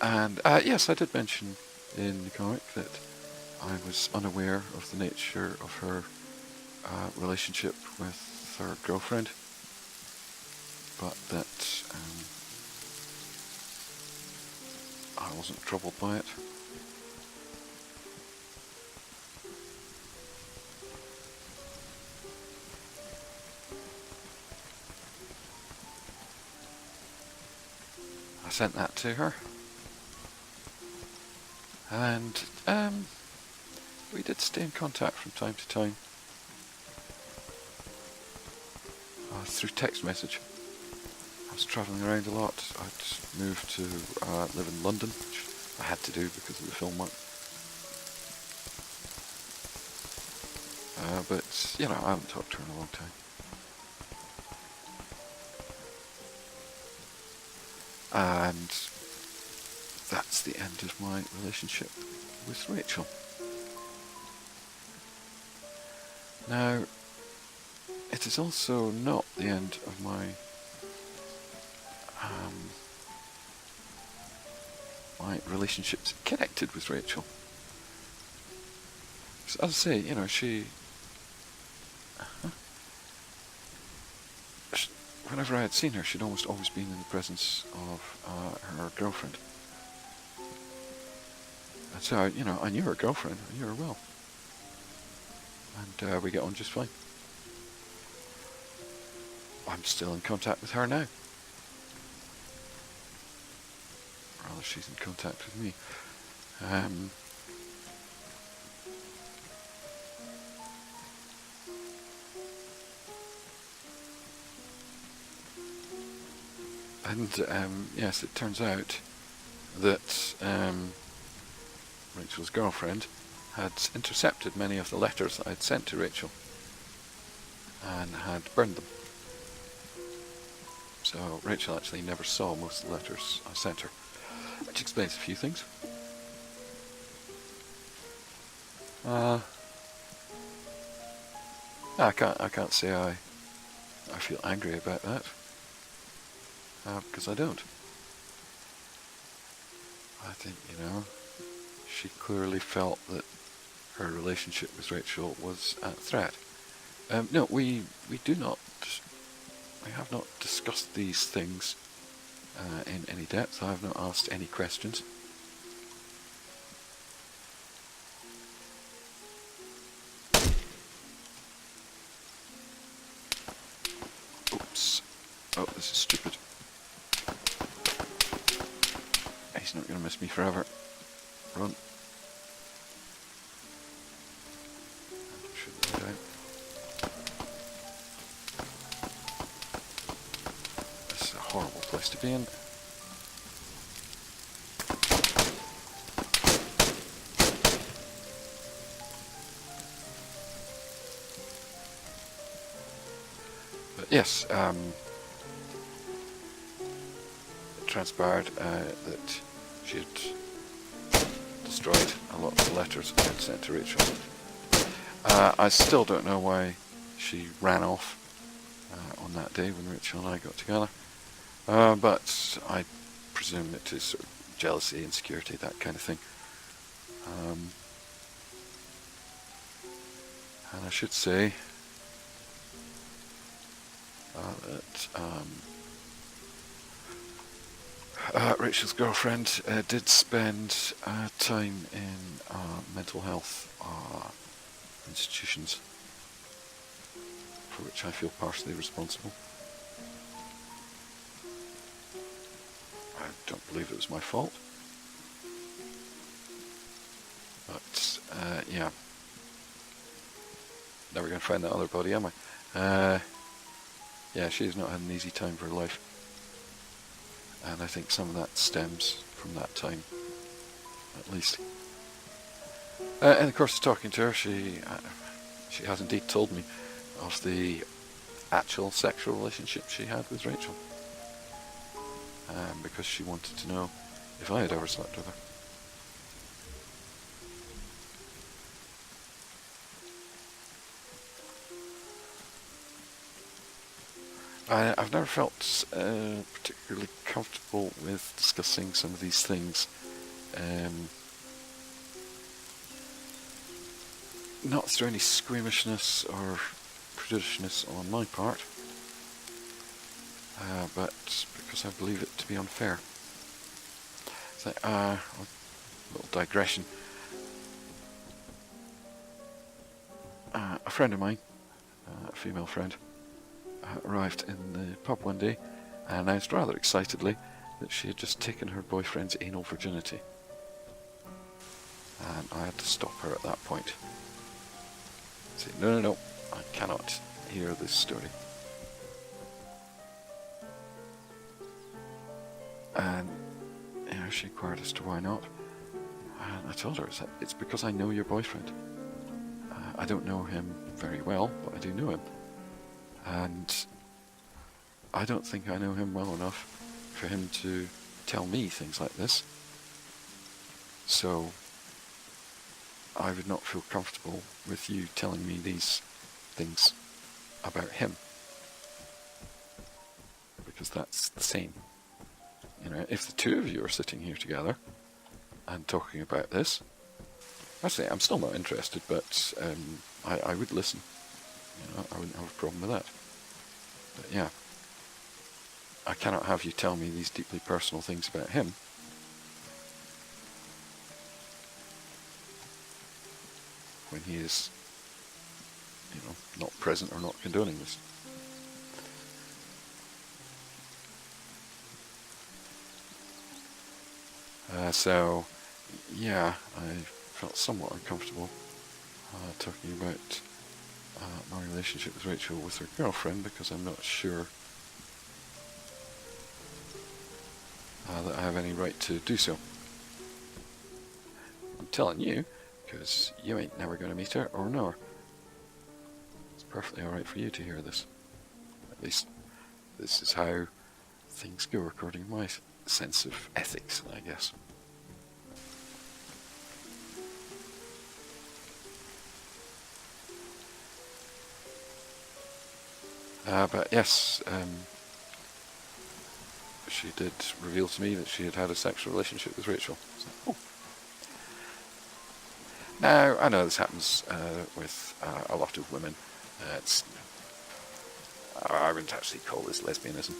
And yes, I did mention in the comic that I was unaware of the nature of her relationship with her girlfriend, but that I wasn't troubled by it. I sent that to her, and we did stay in contact from time to time through text message. I was travelling around a lot. I'd moved to live in London, which I had to do because of the film work. But I haven't talked to her in a long time. And that's the end of my relationship with Rachel. Now, it is also not the end of my my relationships connected with Rachel. So, as I say, she whenever I had seen her, she'd almost always been in the presence of her girlfriend. And so, I knew her girlfriend, I knew her well. And we get on just fine. I'm still in contact with her now. Rather, she's in contact with me. And yes, it turns out that Rachel's girlfriend had intercepted many of the letters that I'd sent to Rachel and had burned them. So Rachel actually never saw most of the letters I sent her, which explains a few things. I can't say I feel angry about that, because I don't. I think, she clearly felt that her relationship with Rachel was at threat. No, we have not discussed these things in any depth. I have not asked any questions. Oops. Oh, this is stupid. He's not going to miss me forever. Run. Should lie down. This is a horrible place to be in. But yes, it transpired that she had destroyed a lot of the letters I had sent to Rachel. I still don't know why she ran off on that day when Rachel and I got together, but I presume it is sort of jealousy, insecurity, that kind of thing. And I should say that Rachel's girlfriend did spend time in mental health institutions, for which I feel partially responsible. I don't believe it was my fault, but yeah, never going to find that other body, am I? Yeah, she's not had an easy time of her life, and I think some of that stems from that time, at least. In the course of talking to her, she has indeed told me of the actual sexual relationship she had with Rachel, because she wanted to know if I had ever slept with her. I've never felt particularly comfortable with discussing some of these things. Not through any squeamishness or prejudiciousness on my part, but because I believe it to be unfair. So, a little digression. A friend of mine, a female friend, arrived in the pub one day and announced rather excitedly that she had just taken her boyfriend's anal virginity. And I had to stop her at that point. Say, no, I cannot hear this story. And she inquired as to why not. And I told her, it's because I know your boyfriend. I don't know him very well, but I do know him. And I don't think I know him well enough for him to tell me things like this. So I would not feel comfortable with you telling me these things about him, because that's the same. If the two of you are sitting here together and talking about this, actually I'm still not interested, but I would listen. I wouldn't have a problem with that. But yeah, I cannot have you tell me these deeply personal things about him when he is, not present or not condoning this. So, yeah, I felt somewhat uncomfortable talking about my relationship with Rachel with her girlfriend, because I'm not sure that I have any right to do so. I'm telling you, because you ain't never going to meet her or know her. It's perfectly alright for you to hear this. At least, this is how things go according to my sense of ethics, I guess. But yes, she did reveal to me that she had had a sexual relationship with Rachel. So, oh. Now, I know this happens with a lot of women. I wouldn't actually call this lesbianism.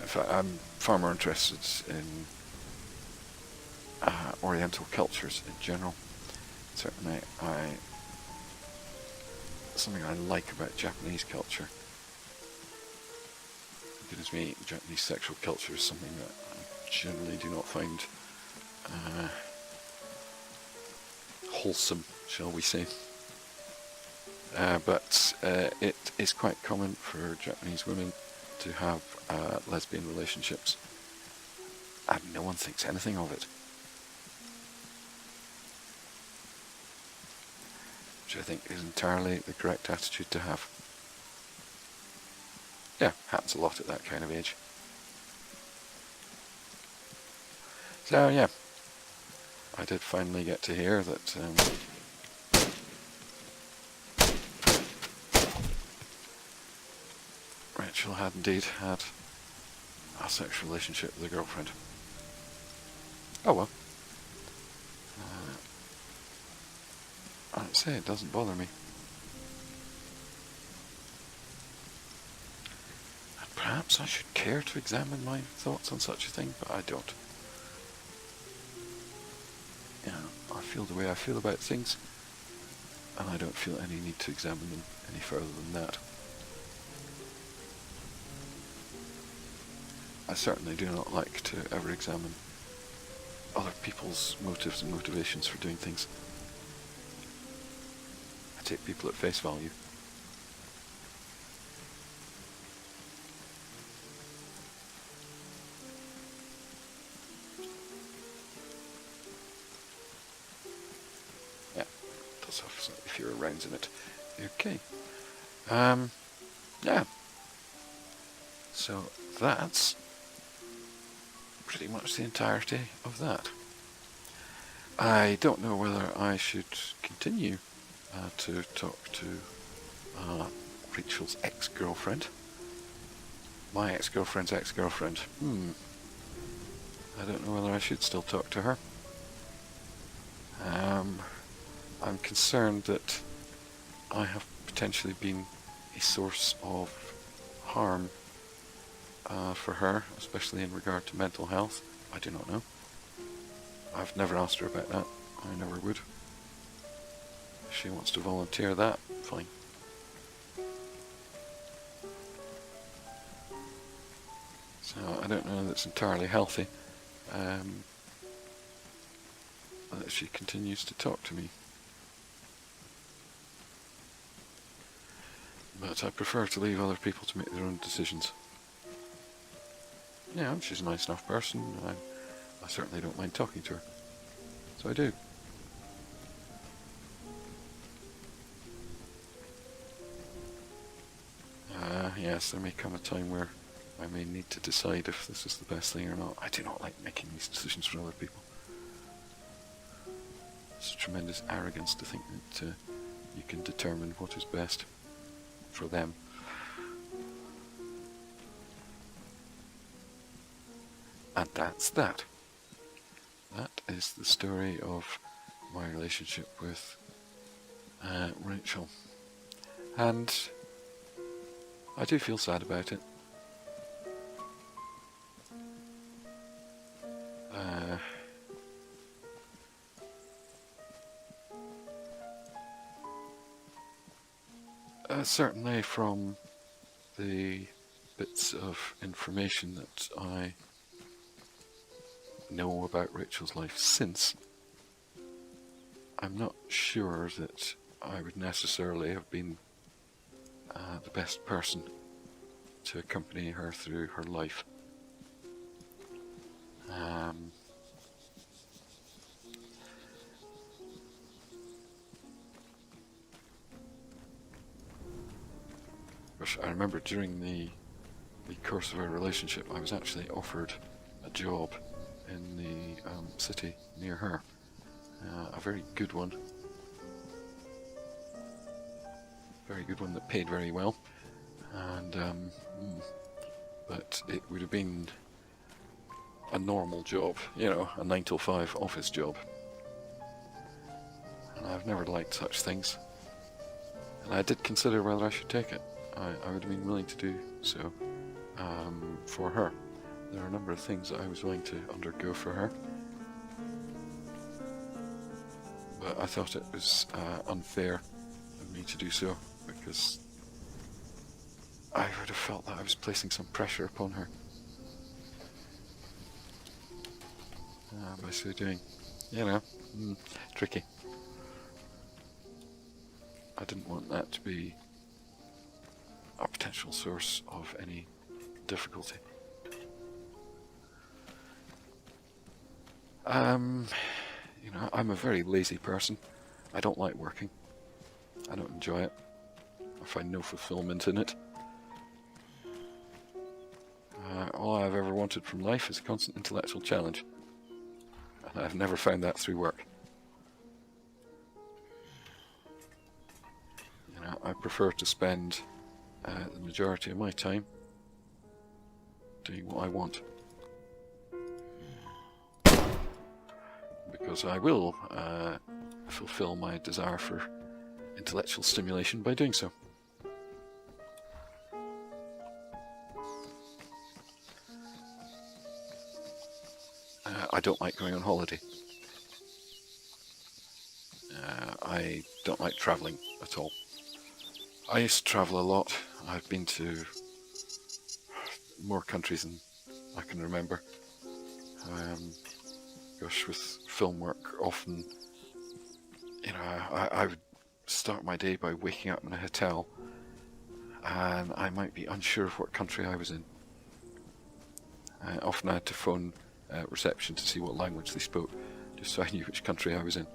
In fact, I'm far more interested in Oriental cultures in general. Certainly, something I like about Japanese culture. Goodness me, Japanese sexual culture is something that I generally do not find wholesome, shall we say. But it is quite common for Japanese women to have lesbian relationships, and no one thinks anything of it. Which I think is entirely the correct attitude to have. Yeah, happens a lot at that kind of age. So yeah, I did finally get to hear that Rachel had indeed had a sexual relationship with a girlfriend. Oh well. I'd say it doesn't bother me. And perhaps I should care to examine my thoughts on such a thing, but I don't. You know, I feel the way I feel about things, and I don't feel any need to examine them any further than that. I certainly do not like to ever examine other people's motives and motivations for doing things. I take people at face value. Yeah, it does have slightly fewer rounds in it. Okay. Yeah. So that's pretty much the entirety of that. I don't know whether I should continue to talk to Rachel's ex-girlfriend. My ex-girlfriend's ex-girlfriend. I don't know whether I should still talk to her. I'm concerned that I have potentially been a source of harm for her, especially in regard to mental health. I do not know. I've never asked her about that. I never would. If she wants to volunteer that, fine. So I don't know that it's entirely healthy that she continues to talk to me. But I prefer to leave other people to make their own decisions. Yeah, she's a nice enough person. I certainly don't mind talking to her. So I do. Yes, there may come a time where I may need to decide if this is the best thing or not. I do not like making these decisions for other people. It's a tremendous arrogance to think that you can determine what is best for them. And that's that. That is the story of my relationship with Rachel. And I do feel sad about it. Certainly from the bits of information that I know about Rachel's life since, I'm not sure that I would necessarily have been the best person to accompany her through her life. Gosh, I remember during the course of our relationship, I was actually offered a job in the city near her. A very good one. Very good one that paid very well. And but it would have been a normal job, you know, a 9 to 5 office job. And I've never liked such things. And I did consider whether I should take it. I would have been willing to do so for her. There are a number of things that I was willing to undergo for her. But I thought it was unfair of me to do so, because I would have felt that I was placing some pressure upon her by so doing. You know, tricky. I didn't want that to be a potential source of any difficulty. You know, I'm a very lazy person. I don't like working. I don't enjoy it. I find no fulfillment in it. All I've ever wanted from life is a constant intellectual challenge. And I've never found that through work. You know, I prefer to spend the majority of my time doing what I want. Because I will fulfill my desire for intellectual stimulation by doing so. I don't like going on holiday. I don't like travelling at all. I used to travel a lot. I've been to more countries than I can remember. Gosh, with film work, often, you know, I would start my day by waking up in a hotel, and I might be unsure of what country I was in. Often I had to phone reception to see what language they spoke, just so I knew which country I was in.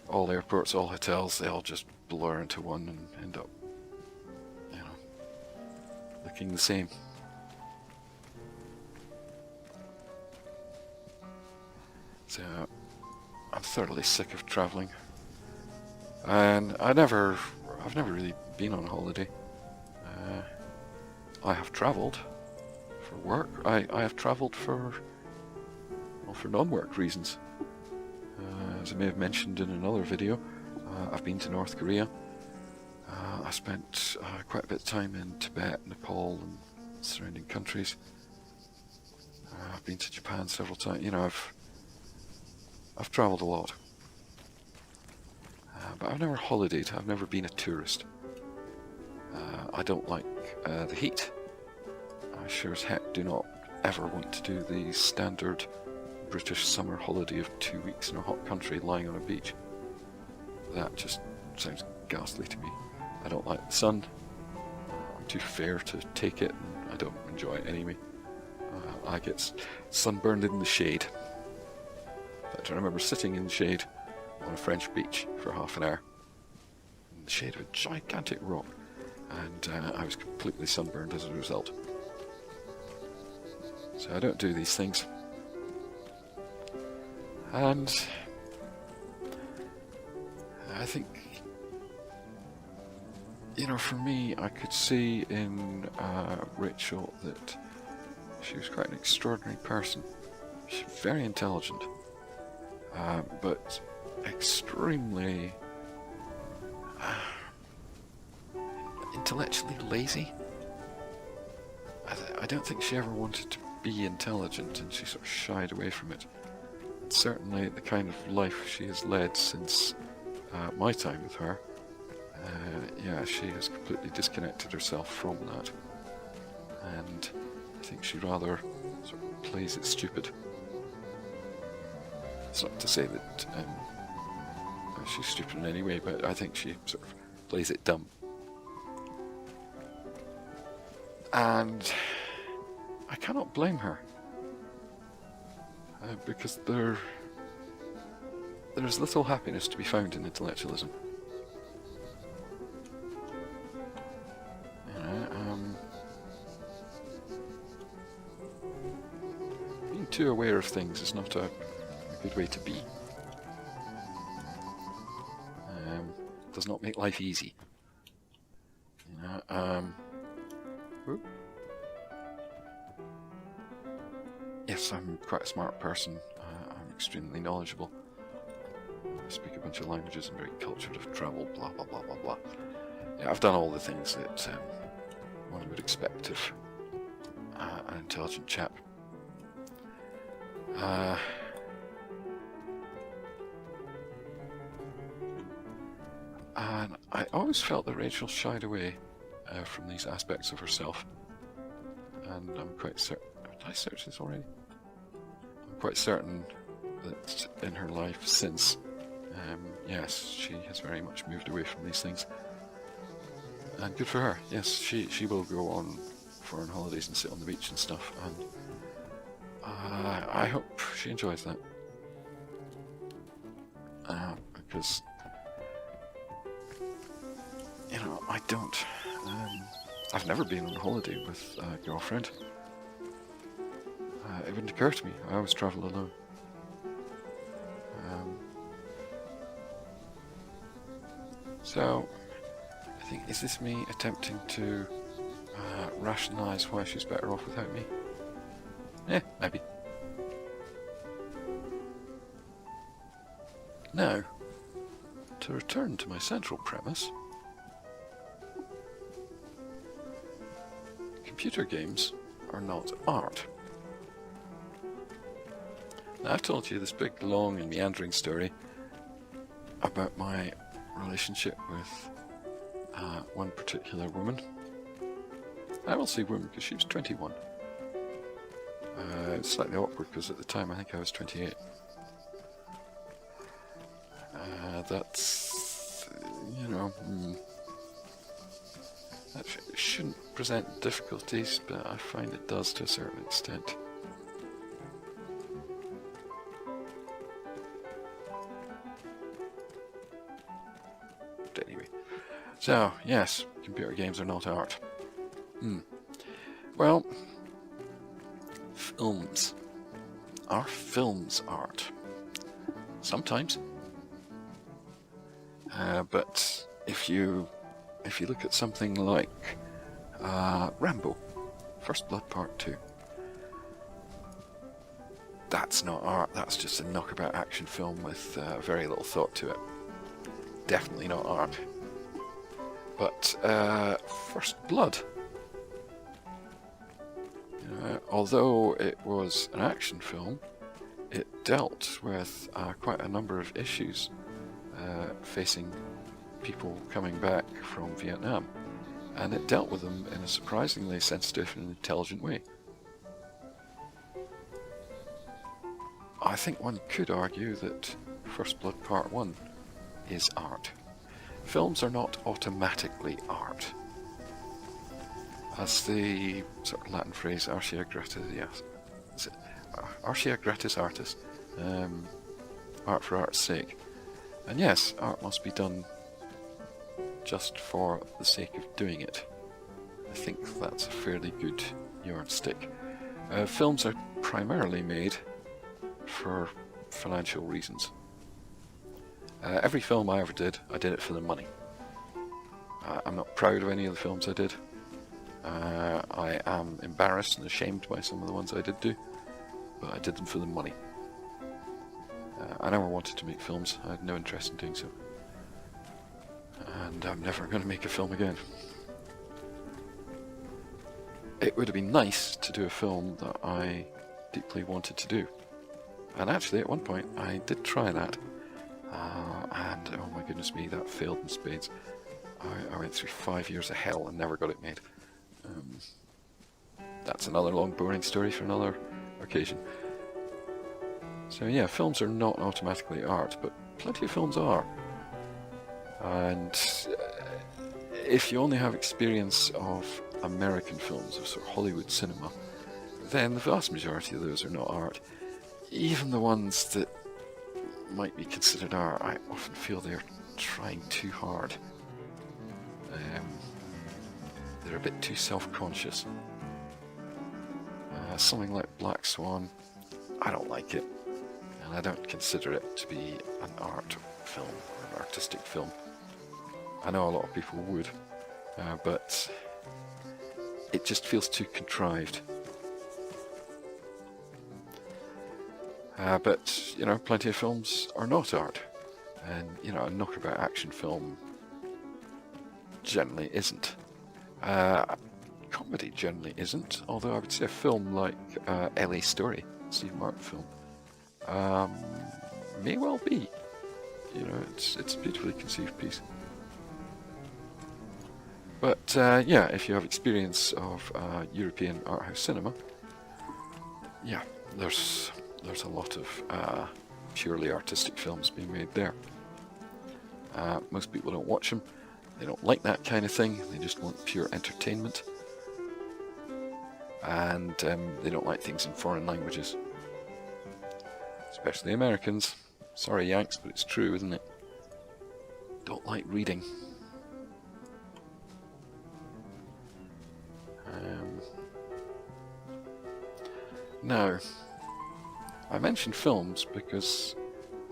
All airports, all hotels, they all just blur into one and end up, you know, looking the same. So I'm thoroughly sick of travelling, and I've never really been on holiday. I have travelled for work. I have travelled for non-work reasons. As I may have mentioned in another video, I've been to North Korea. I spent quite a bit of time in Tibet, Nepal, and surrounding countries. I've been to Japan several times. You know, I've travelled a lot, but I've never holidayed. I've never been a tourist. I don't like the heat. I sure as heck do not ever want to do the standard British summer holiday of 2 weeks in a hot country lying on a beach. That just sounds ghastly to me. I don't like the sun. I'm too fair to take it, and I don't enjoy it anyway. I get sunburned in the shade. In fact, I remember sitting in the shade on a French beach for half an hour in the shade of a gigantic rock, and I was completely sunburned as a result. So I don't do these things. And I think, you know, for me, I could see in Rachel that she was quite an extraordinary person. She's very intelligent, but extremely intellectually lazy. I don't think she ever wanted to be intelligent, and she sort of shied away from it. And certainly the kind of life she has led since my time with her, yeah, she has completely disconnected herself from that. And I think she rather sort of plays it stupid. It's not to say that she's stupid in any way, but I think she sort of plays it dumb. And I cannot blame her, because there's little happiness to be found in intellectualism. You know, too aware of things is not a good way to be. Does not make life easy. You know, whoop. Yes, I'm quite a smart person. I'm extremely knowledgeable. I speak a bunch of languages. I'm very cultured. I've travelled, blah blah blah blah blah. Yeah, I've done all the things that one would expect of an intelligent chap. And I always felt that Rachel shied away from these aspects of herself. And I'm quite certain... Did I search this already? I'm quite certain that in her life since, yes, she has very much moved away from these things. And good for her. Yes, she will go on foreign holidays and sit on the beach and stuff. And I hope she enjoys that. Because... you know, I don't. I've never been on a holiday with a girlfriend. It wouldn't occur to me. I always travel alone. So, I think, is this me attempting to rationalise why she's better off without me? Yeah, maybe. Now, to return to my central premise, computer games are not art. Now, I've told you this big, long and meandering story about my relationship with one particular woman. I will say woman because she was 21. It's slightly awkward because at the time I think I was 28. That's, you know, that shouldn't present difficulties, but I find it does to a certain extent. But anyway, so yes, computer games are not art. Well, films. Are films art? Sometimes. But if you look at something like Rambo, First Blood Part 2, that's not art, that's just a knockabout action film with very little thought to it. Definitely not art. But First Blood, although it was an action film, it dealt with quite a number of issues facing people coming back from Vietnam, and it dealt with them in a surprisingly sensitive and intelligent way. I think one could argue that First Blood Part 1 is art. Films are not automatically art. As the sort of Latin phrase artia gratis artis, art for art's sake. And yes, art must be done just for the sake of doing it. I think that's a fairly good yardstick. Films are primarily made for financial reasons. Every film I ever did, I did it for the money. I'm not proud of any of the films I did. I am embarrassed and ashamed by some of the ones I did do, but I did them for the money. I never wanted to make films. I had no interest in doing so. And I'm never going to make a film again. It would have been nice to do a film that I deeply wanted to do. And actually, at one point, I did try that. And oh my goodness me, that failed in spades. I went through 5 years of hell and never got it made. That's another long, boring story for another occasion. So yeah, films are not automatically art, but plenty of films are. And if you only have experience of American films, of sort of Hollywood cinema, then the vast majority of those are not art. Even the ones that might be considered art, I often feel they're trying too hard. They're a bit too self-conscious. Something like Black Swan, I don't like it, and I don't consider it to be an art film or an artistic film. I know a lot of people would, but it just feels too contrived. But, you know, plenty of films are not art. And, you know, a knockabout action film generally isn't. Comedy generally isn't, although I would say a film like LA Story, Steve Martin film, may well be. You know, it's a beautifully conceived piece. But, yeah, if you have experience of European art house cinema, yeah, there's a lot of purely artistic films being made there. Most people don't watch them. They don't like that kind of thing. They just want pure entertainment. And they don't like things in foreign languages. Especially Americans. Sorry, Yanks, but it's true, isn't it? Don't like reading. Now, I mentioned films because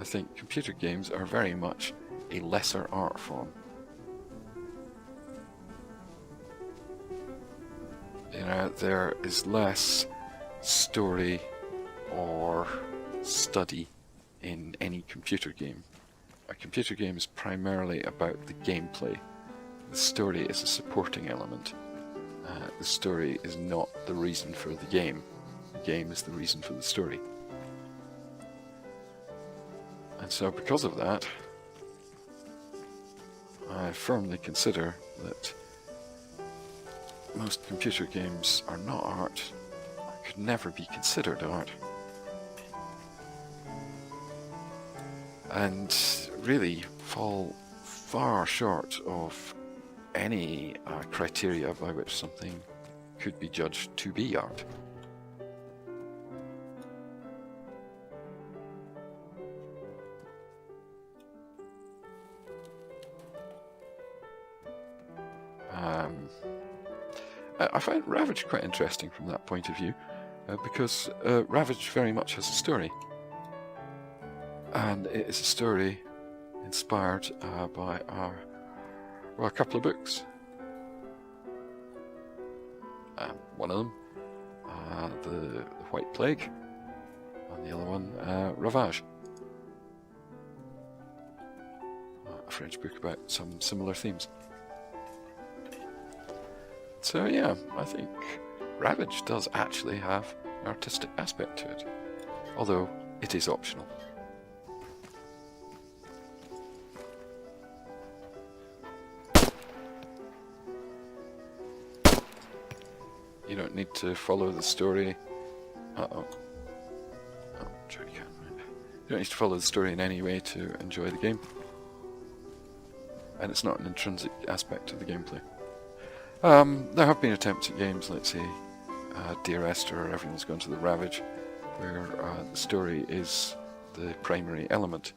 I think computer games are very much a lesser art form. You know, there is less story or study in any computer game. A computer game is primarily about the gameplay. The story is a supporting element. The story is not the reason for the game. The game is the reason for the story. And so because of that, I firmly consider that most computer games are not art, could never be considered art, and really fall far short of any criteria by which something could be judged to be art. I find Ravage quite interesting from that point of view, because Ravage very much has a story, and it is a story inspired by a couple of books. One of them, the White Plague, and the other one, Ravage, a French book about some similar themes. So yeah, I think Ravage does actually have an artistic aspect to it, although it is optional. You don't need to follow the story. You don't need to follow the story in any way to enjoy the game, and it's not an intrinsic aspect of the gameplay. There have been attempts at games, let's say Dear Esther or Everyone's Gone to the Ravage, where the story is the primary element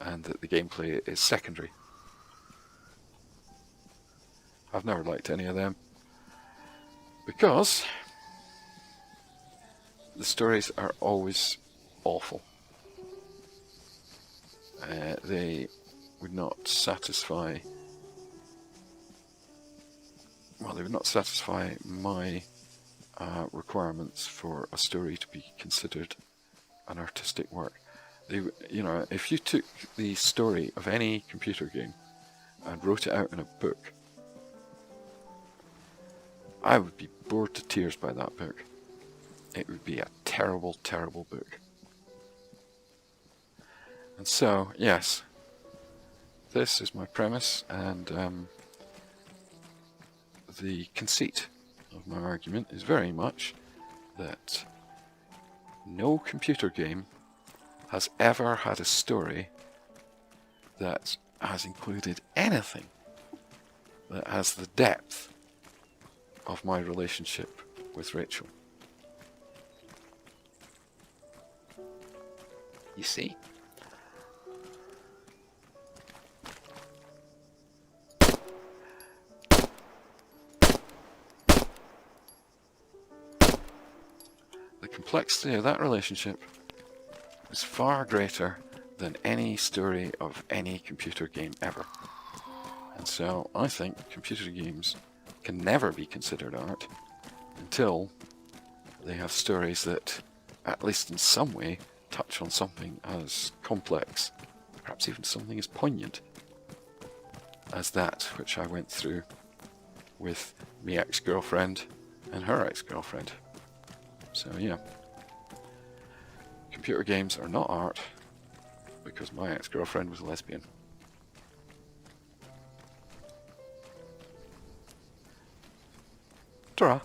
and that the gameplay is secondary. I've never liked any of them because the stories are always awful. They would not satisfy my requirements for a story to be considered an artistic work. You know, if you took the story of any computer game and wrote it out in a book, I would be bored to tears by that book. It would be a terrible, terrible book. And so, yes, this is my premise, and the conceit of my argument is very much that no computer game has ever had a story that has included anything that has the depth of my relationship with Rachel. You see? complexity of that relationship is far greater than any story of any computer game ever. And so I think computer games can never be considered art until they have stories that, at least in some way, touch on something as complex, perhaps even something as poignant as that which I went through with my ex-girlfriend and her ex-girlfriend. So yeah, computer games are not art because my ex-girlfriend was a lesbian. Ta-ra!